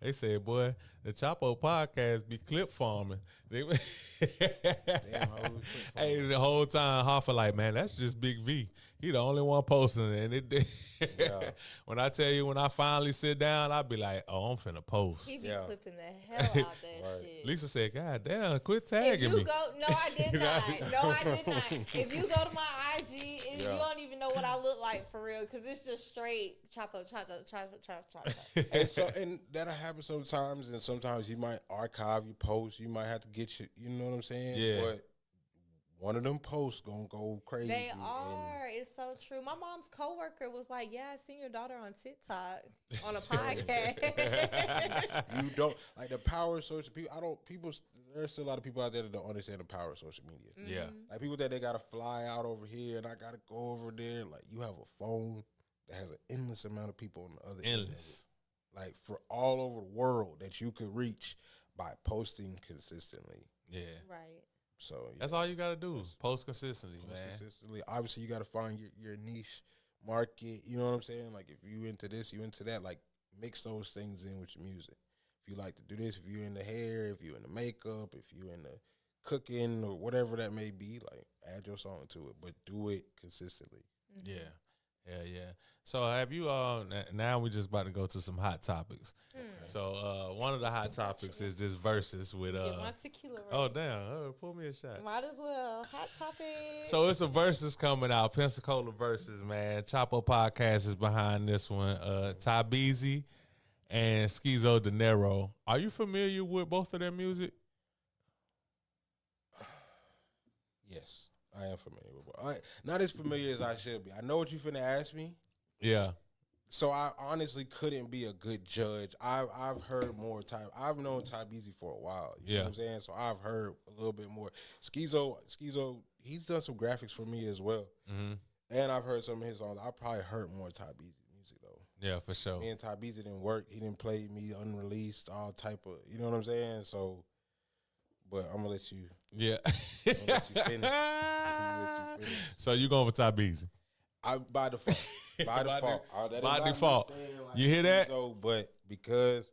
they said, boy, the Chapo podcast be clip farming. Damn, how we clip Hey, the whole time Hoffa like, man, that's just Big V. He the only one posting it. And it when I tell you, when I finally sit down, I be like, oh, I'm finna post. He be clipping the hell out that shit. Lisa said, God damn, quit If tagging you me. go, no, I did not. No, I did not. If you go to my IG, you don't even know what I look like for real, because it's just straight chop. And that'll happen sometimes, and sometimes you might archive your posts. You might have to get you know what I'm saying? Yeah. But one of them posts gonna go crazy. They are. It's so true. My mom's coworker was like, "Yeah, I seen your daughter on TikTok on a podcast." You don't like the power of social people. There's still a lot of people out there that don't understand the power of social media. Yeah. Like people that they gotta fly out over here and I gotta go over there. Like you have a phone that has an endless amount of people on the other end of it. Like for all over the world that you could reach by posting consistently. Yeah. Right. So That's all you got to do. Post consistently, man. Consistently. Obviously, you got to find your niche market. You know what I'm saying? Like if you into this, you into that. Like mix those things in with your music. If you like to do this, if you're in the hair, if you're in the makeup, if you're in the cooking or whatever that may be, like add your song to it, but do it consistently. Yeah. So have you now we just about to go to some hot topics. So one of the hot topics is this versus with Get my tequila ready. oh damn, pull me a shot. Might as well. Hot topic. So it's a versus coming out, Pensacola versus, man. Chapo Podcast is behind this one. Ty Beasy and Schizo De Niro. Are you familiar with both of their music? Yes, I am familiar with it. Not as familiar as I should be. I know what you finna ask me. Yeah. So I honestly couldn't be a good judge. I've heard more Ty. I've known Ty Beasy for a while. You know what I'm saying? So I've heard a little bit more. Schizo, he's done some graphics for me as well. Mm-hmm. And I've heard some of his songs. I probably heard more Ty Beasy music though. Yeah, for sure. Me and Ty Beasy didn't work. He didn't play me unreleased, all type of, you know what I'm saying? So, but I'm gonna let you. Yeah. I'm gonna let you finish. I'm gonna let you finish. So you going for Top Easy? By default. By default. That by is not me default. saying, like, You hear that? So, but because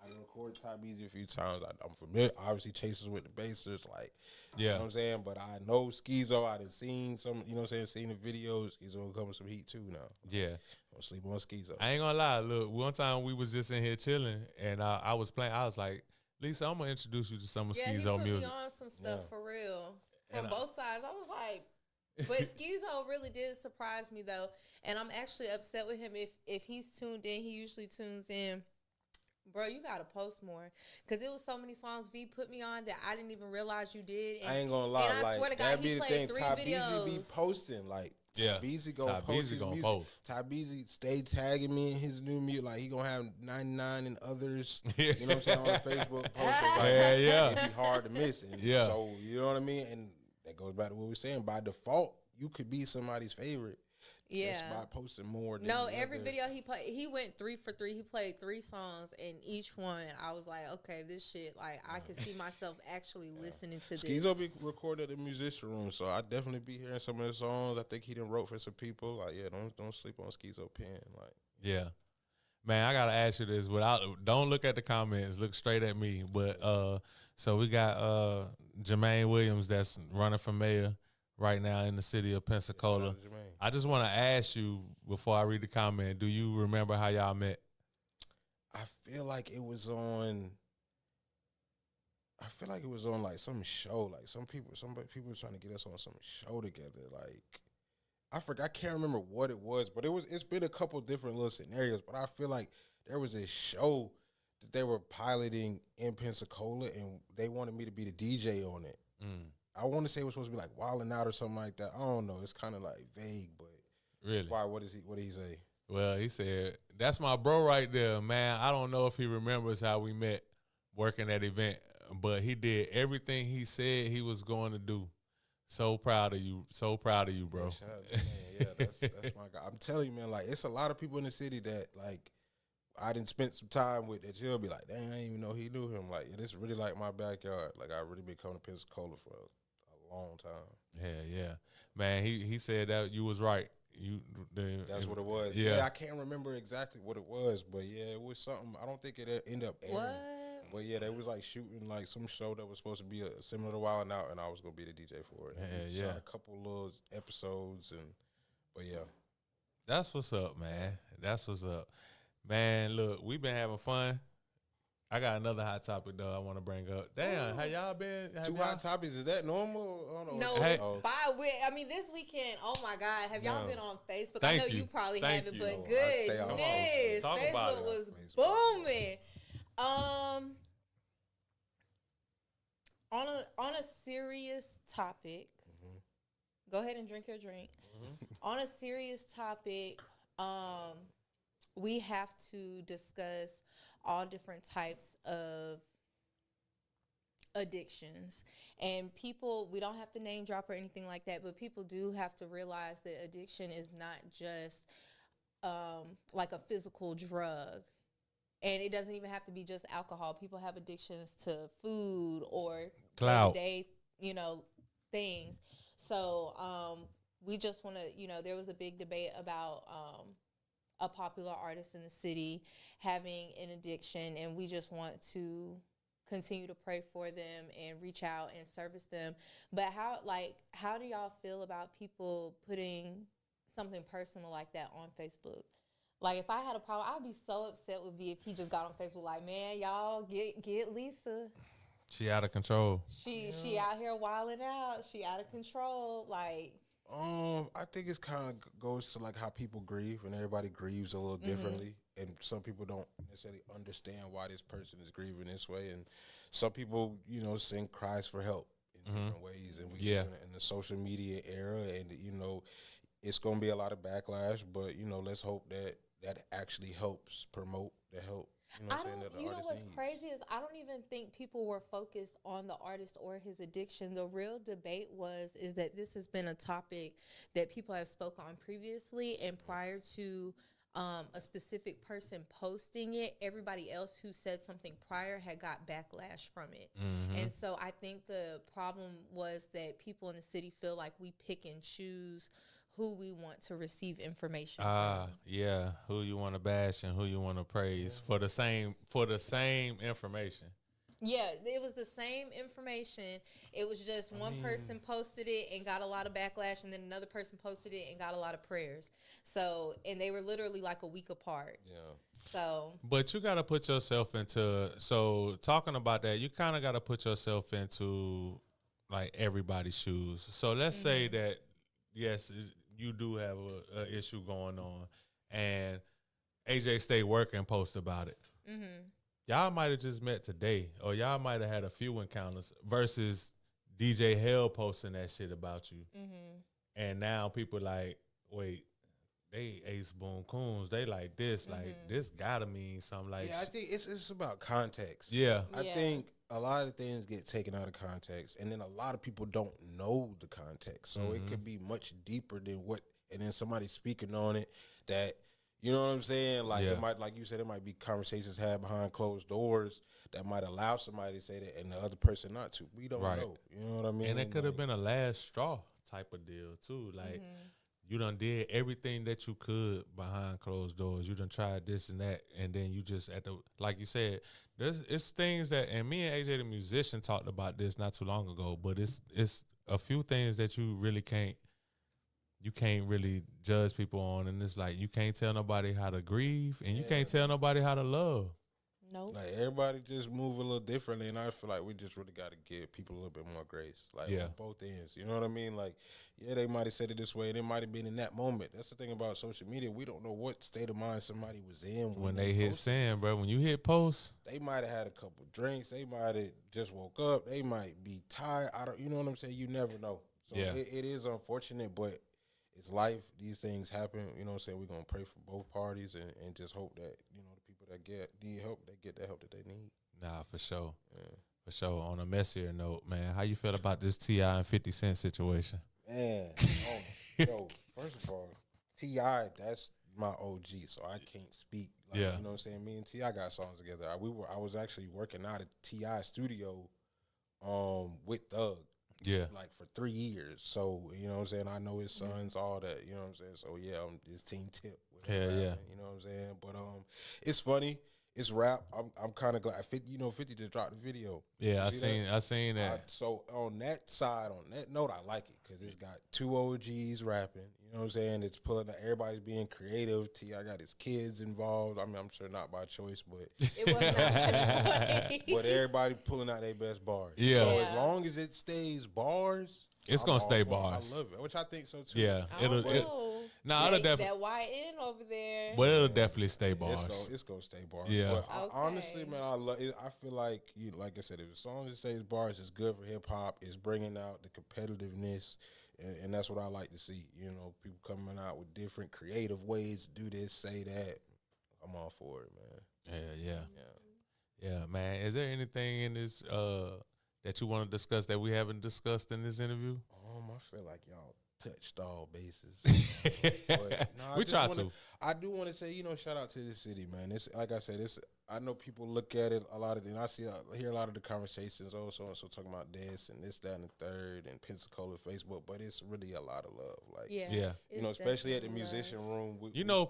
I recorded Top Easy a few times, I'm familiar. Obviously, Chasers with the Basers, like, you know what I'm saying? But I know Skeezo. I done seen some, you know what I'm saying, seen the videos. Skeezo gonna come with some heat too now. Yeah. Don't sleep on Skeezo. I ain't gonna lie. Look, one time we was just in here chilling, and I was playing. I was like, Lisa, I'm gonna introduce you to some of Yeah, he Skeezo put music. me on some stuff for real from And both sides. I was like, but Skeezo really did surprise me though, and I'm actually upset with him. If he's tuned in, he usually tunes in. Bro, you gotta post more, cause it was so many songs V put me on that I didn't even realize you did. And, I ain't gonna lie, and I like, swear to God, that he be the played thing. 3 Top videos. Easy be posting, like, Top Easy gonna Top post Easy his gonna music. post. Top Easy stay tagging me in his new music. Like, he gonna have 99 and others. You know what I'm saying, on the Facebook post. Like, Yeah. it'd be hard to miss. And Yeah. So you know what I mean. And that goes back to what we were saying. By default, you could be somebody's favorite. Yeah. Just by posting more. Than No, the every other. video he played, he went 3 for 3. He played 3 songs, and each one, I was like, okay, this shit, like, I could see myself actually listening to this. Skeezo be recorded at the musician room, so I definitely be hearing some of the songs. I think he done wrote for some people. Like, yeah, don't sleep on Skeezo pen. Like, Yeah. Man, I gotta ask you this. Don't look at the comments. Look straight at me. But so we got Jermaine Williams that's running for mayor right now in the city of Pensacola. shout out to Jermaine. I just want to ask you before I read the comment. Do you remember how y'all met? I feel like it was on. Like some show. Like somebody people were trying to get us on some show together. Like I can't remember what it was, but it's been a couple different little scenarios. But I feel like there was a show that they were piloting in Pensacola, and they wanted me to be the DJ on it. I want to say it was supposed to be like Wildin' Out or something like that. I don't know. It's kind of like vague, but Really? why? What did he say? Well, he said, that's my bro right there, man. I don't know if he remembers how we met working that event, but he did everything he said he was going to do. So proud of you. So proud of you, bro. Yeah, shout out to man. Yeah, that's my guy. I'm telling you, man, like, it's a lot of people in the city that, like, I didn't spend some time with that you'll be like, dang, I didn't even know he knew him. Like, this really like my backyard. Like, I really been coming to Pensacola for a long time. Yeah. Man, he said that you was right. That's what it was. Yeah. I can't remember exactly what it was, but yeah, it was something. I don't think it ended up airing. What? But yeah, they was like shooting like some show that was supposed to be similar to Wild 'N Out, and I was gonna be the DJ for it. And we shot a couple little episodes, but yeah. That's what's up, man. That's what's up. Man, look, we've been having fun. I got another hot topic, though, I want to bring up. Damn, how y'all been? Two hot topics, is that normal? I don't know. No, Hey. it's this weekend, oh my God, have y'all been on Facebook? Thank I know you. you probably Thank haven't, you. but No, I stay on goodness, Talk about Facebook it. was Facebook. booming. On a serious topic, go ahead and drink your drink. On a serious topic, we have to discuss all different types of addictions. And people, we don't have to name drop or anything like that, but people do have to realize that addiction is not just like a physical drug. And it doesn't even have to be just alcohol. People have addictions to food or Clout. everyday, things. So we just want to, there was a big debate about a popular artist in the city having an addiction, and we just want to continue to pray for them and reach out and service them. But how do y'all feel about people putting something personal like that on Facebook? Like, if I had a problem, I'd be so upset with V if he just got on Facebook like, man, y'all get Lisa. She out of control. She out here wilding out. She out of control. Like, I think it's kind of goes to like how people grieve, and everybody grieves a little differently. And some people don't necessarily understand why this person is grieving this way. And some people, send cries for help in different ways. And we live in the social media era, and it's going to be a lot of backlash. But let's hope that actually helps promote the help. What's crazy is I don't even think people were focused on the artist or his addiction. The real debate is that this has been a topic that people have spoken on previously and prior to a specific person posting it, everybody else who said something prior had got backlash from it. And so I think the problem was that people in the city feel like we pick and choose who we want to receive information from. Yeah, who you want to bash and who you want to praise for the same information. Yeah, it was the same information. It was just one person posted it and got a lot of backlash, and then another person posted it and got a lot of prayers. So, and they were literally like a week apart. Yeah. So, But you got to put yourself into, so talking about that, you kind of got to put yourself into like everybody's shoes. So let's say that, yes, you do have a issue going on, and AJ StayWorkin post about it. Y'all might have just met today, or y'all might have had a few encounters versus DJ Hell posting that shit about you. And now people like, wait, they Ace Boon Coons. They like this. Like, this gotta mean something. Like, Yeah, I think it's about context. yeah. I think a lot of things get taken out of context, and then a lot of people don't know the context. So it could be much deeper than what, and then somebody speaking on it that, you know what I'm saying? Like, it might, like you said, it might be conversations had behind closed doors that might allow somebody to say that and the other person not to. We don't know. You know what I mean? And it could have been a last straw type of deal too. Like, you done did everything that you could behind closed doors. You done tried this and that, and then you just like you said, it's things that, and me and AJ the musician talked about this not too long ago, but it's a few things that you really can't really judge people on, and it's like you can't tell nobody how to grieve, and you can't tell nobody how to love. nope. Like, everybody just move a little differently, and I feel like we just really got to give people a little bit more grace, like on both ends. You know what I mean? Like, yeah, they might have said it this way, and it might have been in that moment. That's the thing about social media. We don't know what state of mind somebody was in When they hit posted. send, bro, when you hit post, They might have had a couple drinks. They might have just woke up. They might be tired. You know what I'm saying? You never know. So it is unfortunate, but it's life. These things happen. You know what I'm saying? We're going to pray for both parties and just hope that, you know, the people that need help, they get the help that they need. nah, for sure. For sure. On a messier note, man, how you feel about this T.I. and 50 Cent situation? Man, yo, first of all, T.I., that's my OG, so I can't speak. Like, you know what I'm saying? Me and T.I. got songs together. I was actually working out at T.I. studio with Thug. Yeah. Like for 3 years. So, you know what I'm saying? I know his sons, all that, you know what I'm saying? So yeah, I'm his team tip. Yeah, yeah. You know what I'm saying? But it's funny. It's rap. I'm kind of glad. 50 just dropped the video. Yeah, I seen that. So on that side, on that note, I like it because it's got two OGs rapping. You know what I'm saying? It's pulling. Everybody's being creative. I got his kids involved. I mean, I'm sure not by choice, but It wasn't by choice. but everybody pulling out their best bars. Yeah. So as long as it stays bars, It's I'm gonna all stay for it. bars. I love it, which I think so too. Yeah. It'll definitely. that YN over there. But it'll definitely stay bars. It's gonna stay bars. Yeah. But Okay. honestly, man, I love it. I feel like like I said, if as long as it stays bars, it's good for hip hop. It's bringing out the competitiveness, and that's what I like to see. You know, people coming out with different creative ways to do this, say that. I'm all for it, man. Yeah, man. Is there anything in this that you want to discuss that we haven't discussed in this interview? I feel like y'all touched all bases. But, We try to. I do want to say, shout out to the city, man. It's like I said, I know people look at it a lot of, and I hear a lot of the conversations, so and so talking about this and this, that, and the third, and Pensacola Facebook, but it's really a lot of love. Like, Yeah. especially at the definitely musician room.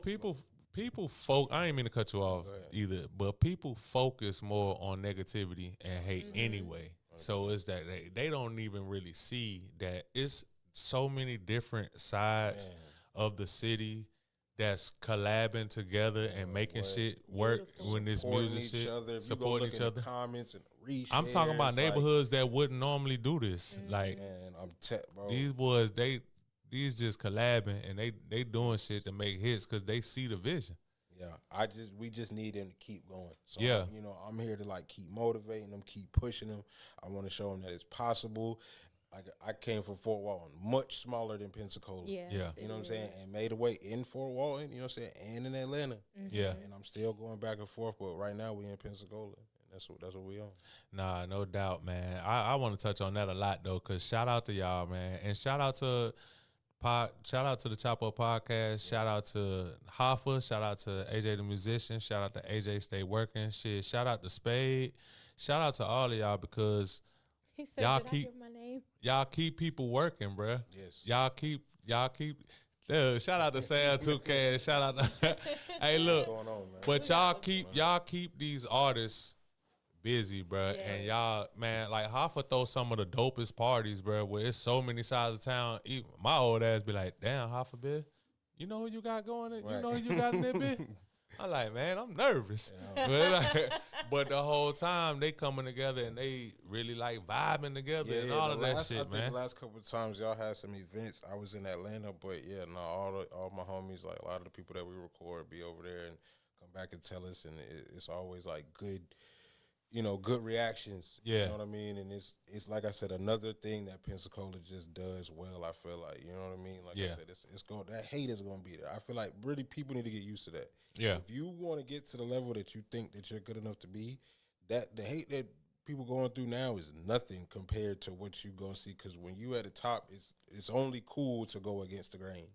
People I ain't mean to cut you off either, but people focus more on negativity and hate anyway. So it's that they don't even really see that it's so many different sides of the city that's collabing together and making shit work when this music shit, supporting each other. Comments and I'm talking about neighborhoods that wouldn't normally do this. Like, man, bro. these boys, these just collabing and they doing shit to make hits because they see the vision. Yeah, we just need them to keep going. So, Yeah. I'm here to like keep motivating them, keep pushing them. I want to show them that it's possible. Like, I came from Fort Walton, much smaller than Pensacola. Yeah. You know what I'm saying? And made a way in Fort Walton, you know what I'm saying, and in Atlanta. Yeah. And I'm still going back and forth, but right now we in Pensacola. And that's what we on. Nah, no doubt, man. I want to touch on that a lot though, cause shout out to y'all, man, and shout out to Shout out to the Chop Up Podcast. Shout out to Hoffa. Shout out to AJ the musician. Shout out to AJ Stay Working. Shit. Shout out to Spade. Shout out to all of y'all because He said, y'all "Did I keep give my name?" y'all keep people working, bruh. Yes. Y'all keep. Dude, shout out to Sam 2K. Shout out to hey, look. What's going on, man? But y'all keep these artists busy, bruh. Yeah. And y'all, man, like Hoffa throw some of the dopest parties, bruh, where it's so many sides of town. Even my old ass be like, damn, Hoffa, bitch, you know who you got going? You know who you got in there, bitch? I'm like, man, I'm nervous. But the whole time they coming together and they really like vibing together and all of that shit, I think man. the last couple of times y'all had some events. I was in Atlanta, but yeah, no, all my homies, like a lot of the people that we record, be over there and come back and tell us, and it's always like good, good reactions. Yeah. You know what I mean? And it's like I said, another thing that Pensacola just does well. I feel like, you know what I mean? Like I said, it's going, that hate is going to be there. I feel like really people need to get used to that. Yeah. If you want to get to the level that you think that you're good enough to be, that the hate that people going through now is nothing compared to what you gonna see. Because when you at the top, it's only cool to go against the grain.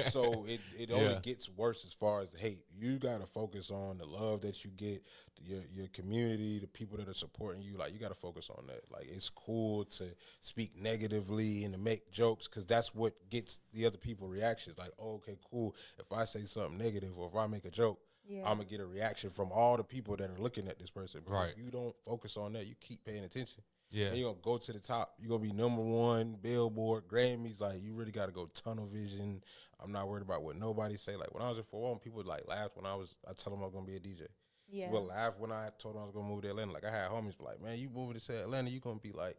So it only gets worse as far as the hate. You gotta focus on the love that you get, your community, the people that are supporting you. Like you gotta focus on that. Like it's cool to speak negatively and to make jokes because that's what gets the other people reactions. Like, oh, okay, cool. If I say something negative or if I make a joke, I'm gonna get a reaction from all the people that are looking at this person. But right. if you don't focus on that, you keep paying attention. Yeah. Then you're gonna go to the top. You're gonna be #1, Billboard, Grammys. Like you really gotta go tunnel vision. I'm not worried about what nobody say. Like when I was in 4-1, people like laughed when I tell them I was gonna be a DJ. Yeah. People laughed when I told them I was gonna move to Atlanta. Like I had homies be like, man, you moving to Atlanta, you gonna be like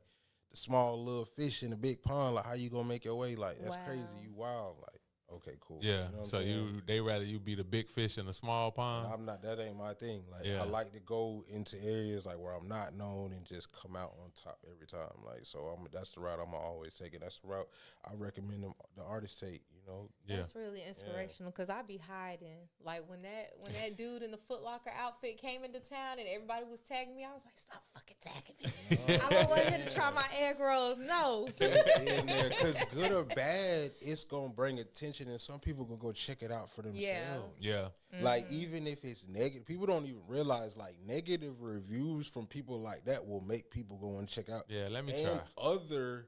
the small little fish in the big pond. Like how you gonna make your way? Like that's crazy. You wild. Like okay, cool. Yeah. You know what So I'm saying? they rather you be the big fish in a small pond. I'm not. That ain't my thing. Like Yeah. I like to go into areas like where I'm not known and just come out on top every time. Like so, that's the route I'm always taking. That's the route I recommend the artists take. You know. That's really inspirational because I be hiding. Like when that dude in the Foot Locker outfit came into town and everybody was tagging me, I was like, stop fucking tagging me. I don't want here to try my egg rolls. No. Get in there, because good or bad, it's gonna bring attention, and some people gonna go check it out for themselves. Yeah. Like even if it's negative, people don't even realize like negative reviews from people like that will make people go and check out. Yeah, let me and try. Other,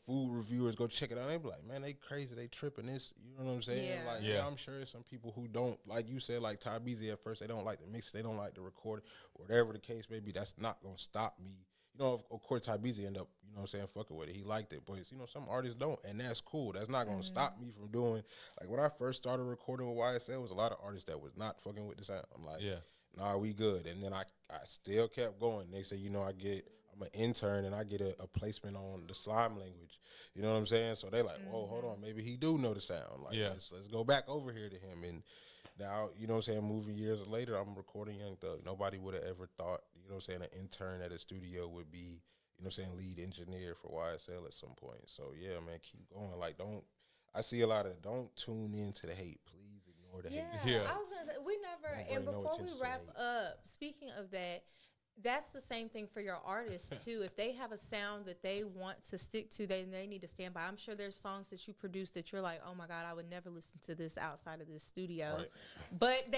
food reviewers go check it out. They be like, man, they crazy, they tripping this. You know what I'm saying? Yeah. Like, Yeah. I'm sure there's some people who don't, like you said, like Ty Beasley at first, they don't like to mix it, they don't like to record it, whatever the case may be. That's not gonna stop me. Of course, Ty Beasley end up, fucking with it. He liked it, but some artists don't, and that's cool. That's not gonna stop me from doing. Like when I first started recording with YSL, there was a lot of artists that was not fucking with the sound. I'm like, nah, we good. And then I still kept going. They say, I'm an intern and I get a placement on the slime language. You know what I'm saying? So they like, whoa, hold on, maybe he do know the sound. Like, let's go back over here to him. And now, moving years later, I'm recording Young Thug. Nobody would have ever thought, an intern at a studio would be, lead engineer for YSL at some point. So yeah, man, keep going. Like, I see a lot of, don't tune into the hate. Please ignore the hate. Yeah, I was gonna say we never. And before we wrap up, speaking of that, that's the same thing for your artists too. If they have a sound that they want to stick to, they need to stand by. I'm sure there's songs that you produce that you're like, oh my God, I would never listen to this outside of this studio. Right. But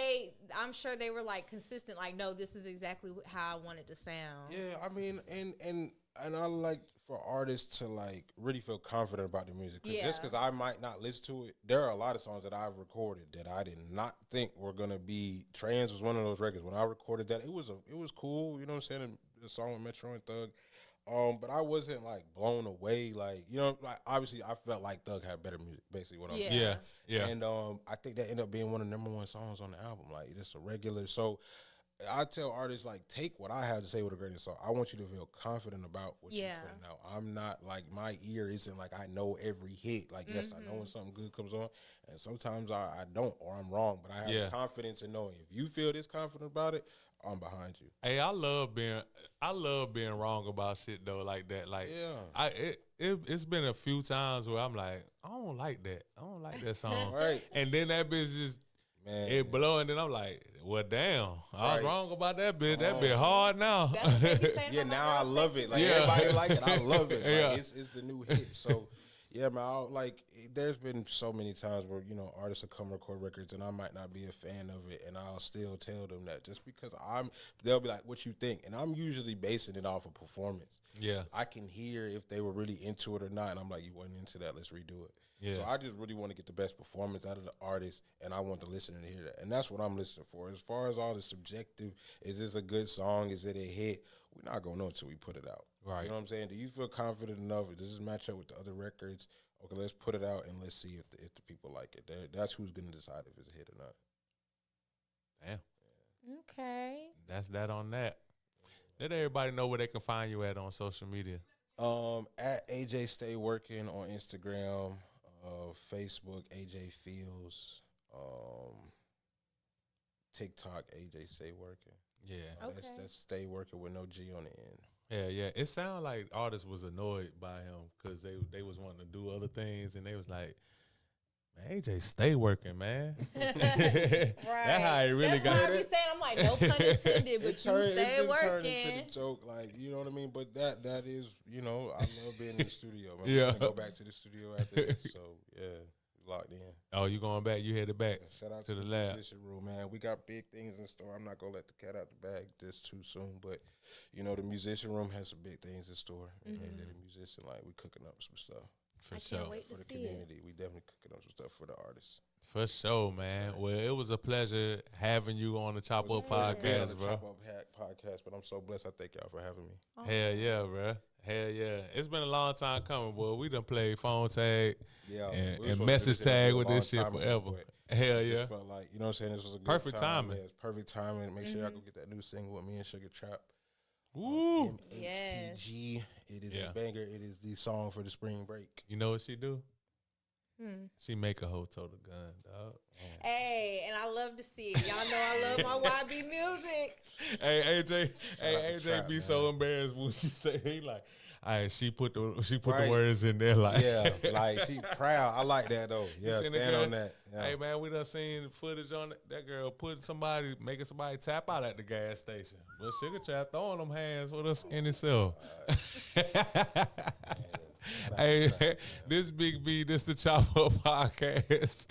I'm sure they were like consistent, like, no, this is exactly how I want it to sound. Yeah, I mean, and I like for artists to like really feel confident about their music. Just because I might not listen to it, there are a lot of songs that I've recorded that I did not think were gonna be. Trans was one of those records. When I recorded that, it was cool. You know what I'm saying? The song with Metro and Thug. But I wasn't like blown away. Like, like obviously I felt like Thug had better music. Basically, what I'm saying. Yeah. And I think that ended up being one of the #1 songs on the album. Like, it's a regular. So I tell artists, like, take what I have to say with a great song. I want you to feel confident about what you're putting out. I'm not, like, my ear isn't like I know every hit. Like, yes, I know when something good comes on, and sometimes I don't, or I'm wrong, but I have confidence in knowing if you feel this confident about it, I'm behind you. Hey, I love being wrong about shit though, like that. Like, it's been a few times where I'm like, I don't like that song, Right. And then that bitch just it blow, and then I'm like, well, damn, I was wrong about that bitch. That bitch hard now. That's what they be saying Yeah, about my now I girl love Sexy. it. Like everybody like it. I love it. Like, Yeah. it's the new hit. So Yeah, man. There's been so many times where artists will come record records, and I might not be a fan of it, and I'll still tell them that just because they'll be like, "What you think?" And I'm usually basing it off of performance. Yeah, I can hear if they were really into it or not, and I'm like, "You wasn't into that. Let's redo it." Yeah. So I just really want to get the best performance out of the artist, and I want the listener to hear that, and that's what I'm listening for. As far as all the subjective, is this a good song? Is it a hit? We're not gonna know until we put it out. Right. You know what I'm saying? Do you feel confident enough? Does this match up with the other records? Okay, let's put it out and let's see if the people like it. That's who's gonna decide if it's a hit or not. Damn. Okay. That's that on that. Let everybody know where they can find you at on social media. At AJ StayWorkin on Instagram, Facebook AJ Fields, TikTok AJ StayWorkin. Yeah. Okay. That's StayWorkin with no G on the end. Yeah. It sounded like artists was annoyed by him because they was wanting to do other things, and they was like, "Man, AJ, stay working, man." Right. That's how it really That's got. why I be saying, I'm like, no pun intended, but you stay Turned working. into the joke, like, you know what I mean? But that is, I love being in the studio. Man. Yeah. I'm gonna go back to the studio after this. So yeah, locked in. Oh, you going back? You headed back Shout out to the lab. musician room, man. We got big things in store. I'm not gonna let the cat out the bag this too soon, but the musician room has some big things in store. And the musician, like, we cooking up some stuff For I sure. can't wait for to the see it. community. We definitely cooking up some stuff for the artists. For sure, man. Well, it was a pleasure having you on the Chop Up Being on podcast, the bro. Chop Up podcast, but I'm so blessed. I thank y'all for having me. Hell yeah, bro. Hell yeah. It's been a long time coming, boy. We done played phone tag Yeah, and, we was supposed to do message this tag a with long this shit time ago, forever. but Hell it yeah. just felt like, this was a good Perfect time. timing. Yeah, it's perfect timing. Make sure y'all go get that new single with me and Sugar Trap. Woo. MHTG. It is Yeah. a banger. It is the song for the spring break. You know what she do? She make a hoe tote a gun, dog. Hey, and I love to see it. Y'all know I love my YB music. Hey AJ, out to Trap, be man. so embarrassed when she say he like, she put the Right. words in there like Yeah, like she proud. I like that though. Yeah, seen the stand girl? on that. Yeah. Hey man, we done seen footage on that girl making somebody tap out at the gas station. But Sugar Trap throwing them hands with us in itself. Hey, this Big B, this the Chop Up podcast.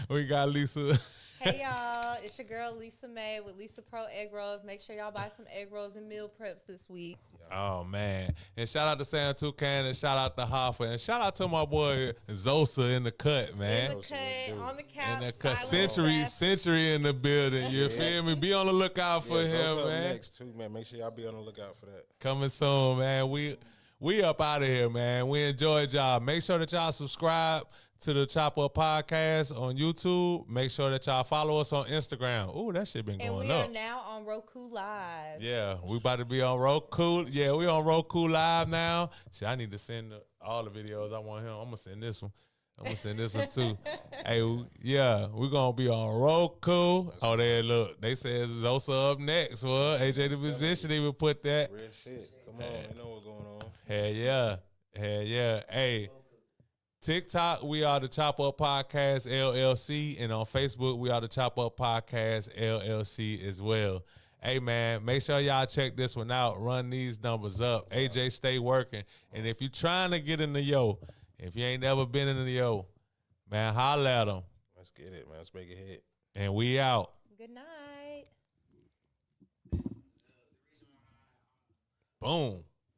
We got Lisa. Hey y'all, it's your girl Lisa May with Lisa Pro Egg Rolls. Make sure y'all buy some egg rolls and meal preps this week. Oh man. And shout out to Sam Toucan and shout out to Hoffa and shout out to my boy Zosa in the cut, man. In the cut, on the couch, And the cut silent century in the building. You feel me? Be on the lookout for Yeah, so him, something man. next too, man. Make sure y'all be on the lookout for that. Coming soon, man. We up out of here, man. We enjoyed y'all. Make sure that y'all subscribe to the Chop Up Podcast on YouTube. Make sure that y'all follow us on Instagram. Ooh, that shit been And going we up. are now on Roku Live. Yeah, we about to be on Roku. Yeah, we on Roku Live now. See, I need to send all the videos I want him. I'm gonna send this one. I'm gonna send this one too. Hey, yeah, we're gonna be on Roku. Oh, there, look. They said Zosa up next. Well, AJ the Musician even put that. Real shit. Come on, you know what's going on. Hell yeah. Hell yeah. Hey, TikTok, we are the Chop Up Podcast LLC. And on Facebook, we are the Chop Up Podcast LLC as well. Hey, man, make sure y'all check this one out. Run these numbers up. AJ, stay working. And if you're trying to get in the yo, if you ain't never been in the yo, man, holla at them. Let's get it, man. Let's make it hit. And we out. Good night. Boom.